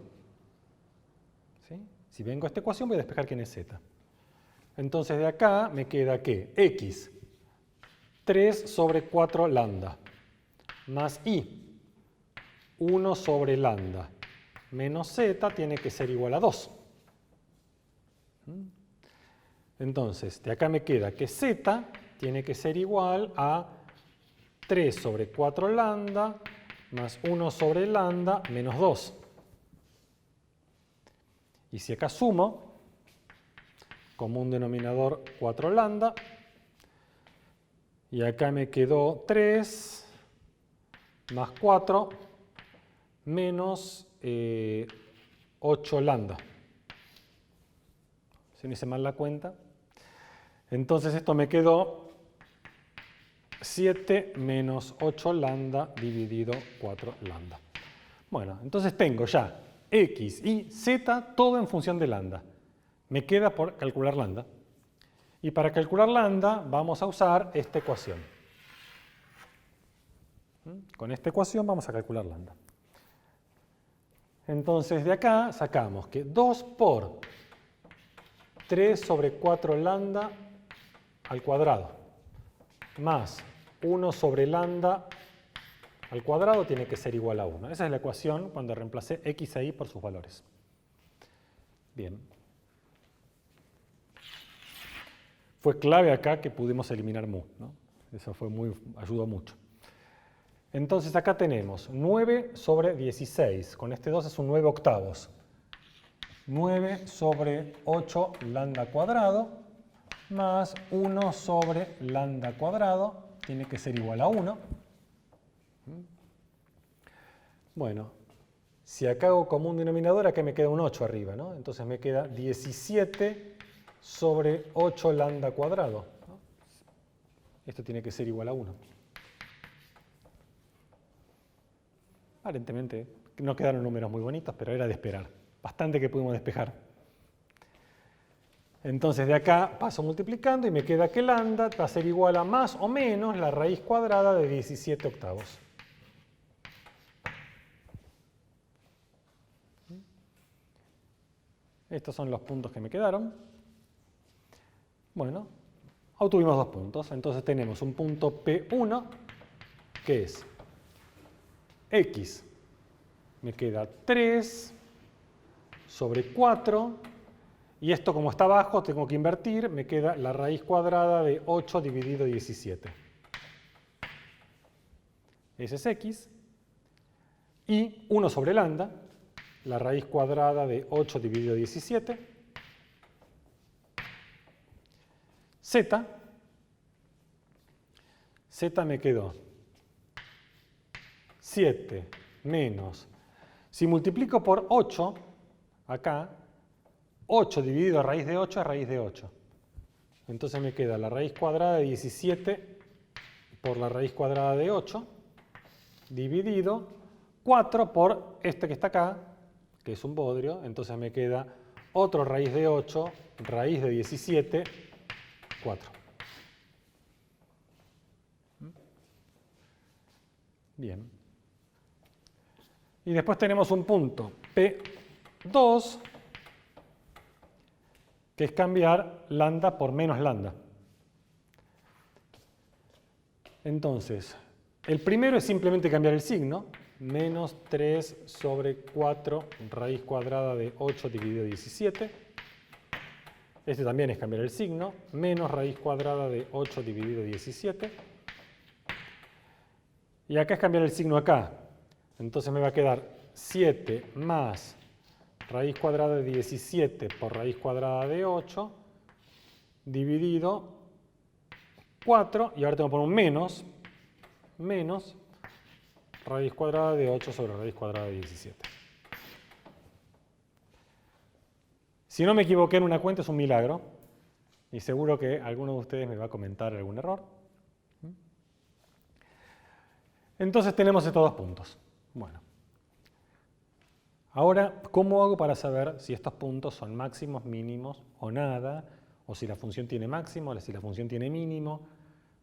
¿Sí? Si vengo a esta ecuación voy a despejar quién es z. Entonces de acá me queda que x, 3 sobre 4 lambda, más y, 1 sobre lambda, menos z tiene que ser igual a 2. Entonces, de acá me queda que z tiene que ser igual a 3 sobre 4 lambda más 1 sobre lambda menos 2. Y si acá sumo, como un denominador 4 lambda, y acá me quedó 3 más 4 menos 8 lambda. Si no hice mal la cuenta. Entonces esto me quedó 7 menos 8 lambda dividido 4 lambda. Bueno, entonces tengo ya x y z, todo en función de lambda. Me queda por calcular lambda. Y para calcular lambda vamos a usar esta ecuación. Con esta ecuación vamos a calcular lambda. Entonces de acá sacamos que 2 por 3 sobre 4 lambda al cuadrado más 1 sobre lambda al cuadrado tiene que ser igual a 1. Esa es la ecuación cuando reemplacé x e y por sus valores. Bien. Fue clave acá que pudimos eliminar mu, ¿no? Eso ayudó mucho. Entonces acá tenemos 9 sobre 16. Con este 2 es un 9 octavos. 9 sobre 8 lambda cuadrado más 1 sobre lambda cuadrado tiene que ser igual a 1. Bueno, si acá hago como un denominador, acá me queda un 8 arriba, ¿no? Entonces me queda 17 sobre 8 lambda cuadrado, ¿no? Esto tiene que ser igual a 1. Aparentemente no quedaron números muy bonitos, pero era de esperar. Bastante que pudimos despejar. Entonces de acá paso multiplicando y me queda que lambda va a ser igual a más o menos la raíz cuadrada de 17 octavos. Estos son los puntos que me quedaron. Bueno, obtuvimos 2 puntos. Entonces tenemos un punto P1 que es x. Me queda 3 sobre 4. Y esto, como está abajo, tengo que invertir. Me queda la raíz cuadrada de 8 dividido 17. Ese es x. Y 1 sobre lambda, la raíz cuadrada de 8 dividido 17. Z. Z me quedó 7 menos. Si multiplico por 8, acá, 8 dividido a raíz de 8 es raíz de 8. Entonces me queda la raíz cuadrada de 17 por la raíz cuadrada de 8, dividido 4 por este que está acá, que es un bodrio. Entonces me queda otro raíz de 8, raíz de 17, 4. Bien. Y después tenemos un punto P2, que es cambiar lambda por menos lambda. Entonces, el primero es simplemente cambiar el signo. Menos 3 sobre 4 raíz cuadrada de 8 dividido 17. Este también es cambiar el signo. Menos raíz cuadrada de 8 dividido 17. Y acá es cambiar el signo acá. Entonces me va a quedar 7 más raíz cuadrada de 17 por raíz cuadrada de 8 dividido 4. Y ahora tengo que poner un menos raíz cuadrada de 8 sobre raíz cuadrada de 17. Si no me equivoqué en una cuenta es un milagro. Y seguro que alguno de ustedes me va a comentar algún error. Entonces tenemos estos 2 puntos. Bueno. Ahora, ¿cómo hago para saber si estos puntos son máximos, mínimos o nada? O si la función tiene máximo, o si la función tiene mínimo.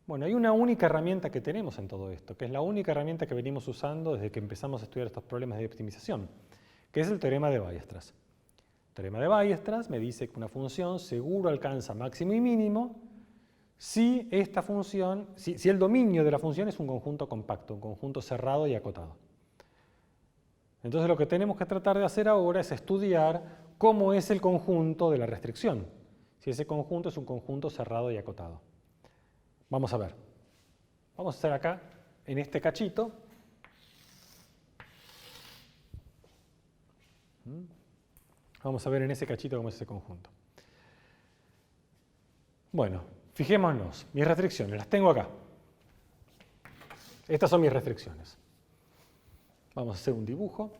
Bueno, hay una única herramienta que tenemos en todo esto, que es la única herramienta que venimos usando desde que empezamos a estudiar estos problemas de optimización, que es el teorema de Weierstrass. El teorema de Weierstrass me dice que una función seguro alcanza máximo y mínimo si esta función, si el dominio de la función es un conjunto compacto, un conjunto cerrado y acotado. Entonces lo que tenemos que tratar de hacer ahora es estudiar cómo es el conjunto de la restricción, si ese conjunto es un conjunto cerrado y acotado. Vamos a ver. Vamos a hacer acá, en este cachito. Vamos a ver en ese cachito cómo es ese conjunto. Bueno, fijémonos. Mis restricciones, las tengo acá. Estas son mis restricciones. Vamos a hacer un dibujo.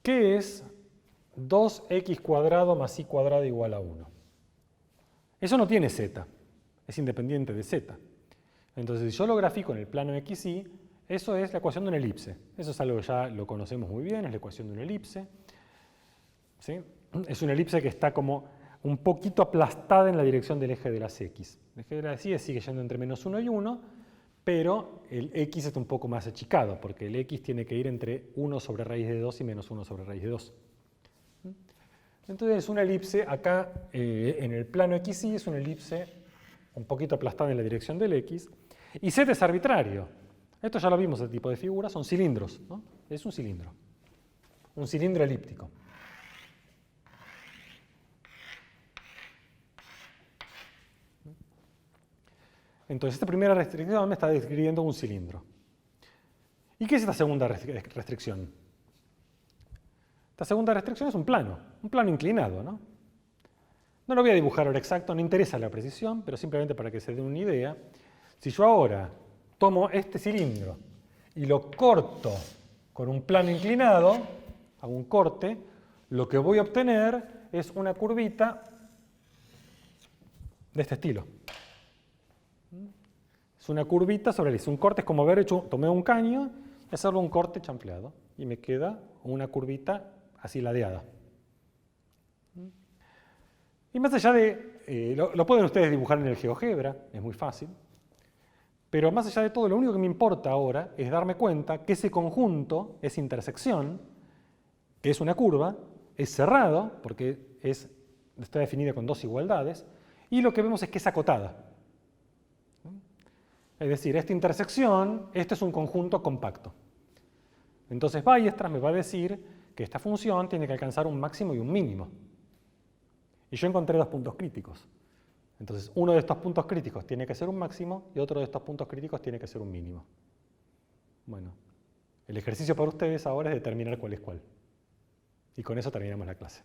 ¿Qué es 2x cuadrado más y cuadrado igual a 1? Eso no tiene z, es independiente de z. Entonces, si yo lo grafico en el plano XY, eso es la ecuación de una elipse. Eso es algo que ya lo conocemos muy bien, es la ecuación de una elipse. ¿Sí? Es una elipse que está como un poquito aplastada en la dirección del eje de las X. El eje de las Y sigue yendo entre -1 y 1, pero el X está un poco más achicado, porque el X tiene que ir entre 1 sobre raíz de 2 y -1 sobre raíz de 2. Entonces, una elipse acá en el plano XY es una elipse un poquito aplastada en la dirección del X, y Z es arbitrario. Esto ya lo vimos, este tipo de figuras, son cilindros, ¿no? Es un cilindro elíptico. Entonces, esta primera restricción me está describiendo un cilindro. ¿Y qué es esta segunda restricción? Esta segunda restricción es un plano inclinado, ¿no? No lo voy a dibujar ahora exacto, no interesa la precisión, pero simplemente para que se den una idea. Si yo ahora tomo este cilindro y lo corto con un plano inclinado, hago un corte, lo que voy a obtener es una curvita de este estilo. Es una curvita sobre el. Un corte es como haber tomé un caño y hacerlo un corte chanfleado. Y me queda una curvita así ladeada. Y más allá de. Lo pueden ustedes dibujar en el GeoGebra, es muy fácil. Pero más allá de todo, lo único que me importa ahora es darme cuenta que ese conjunto, esa intersección, que es una curva, es cerrado, porque está definida con dos igualdades, y lo que vemos es que es acotada. Es decir, esta intersección, este es un conjunto compacto. Entonces Weierstrass me va a decir que esta función tiene que alcanzar un máximo y un mínimo. Y yo encontré dos puntos críticos. Entonces, uno de estos puntos críticos tiene que ser un máximo y otro de estos puntos críticos tiene que ser un mínimo. Bueno, el ejercicio para ustedes ahora es determinar cuál es cuál. Y con eso terminamos la clase.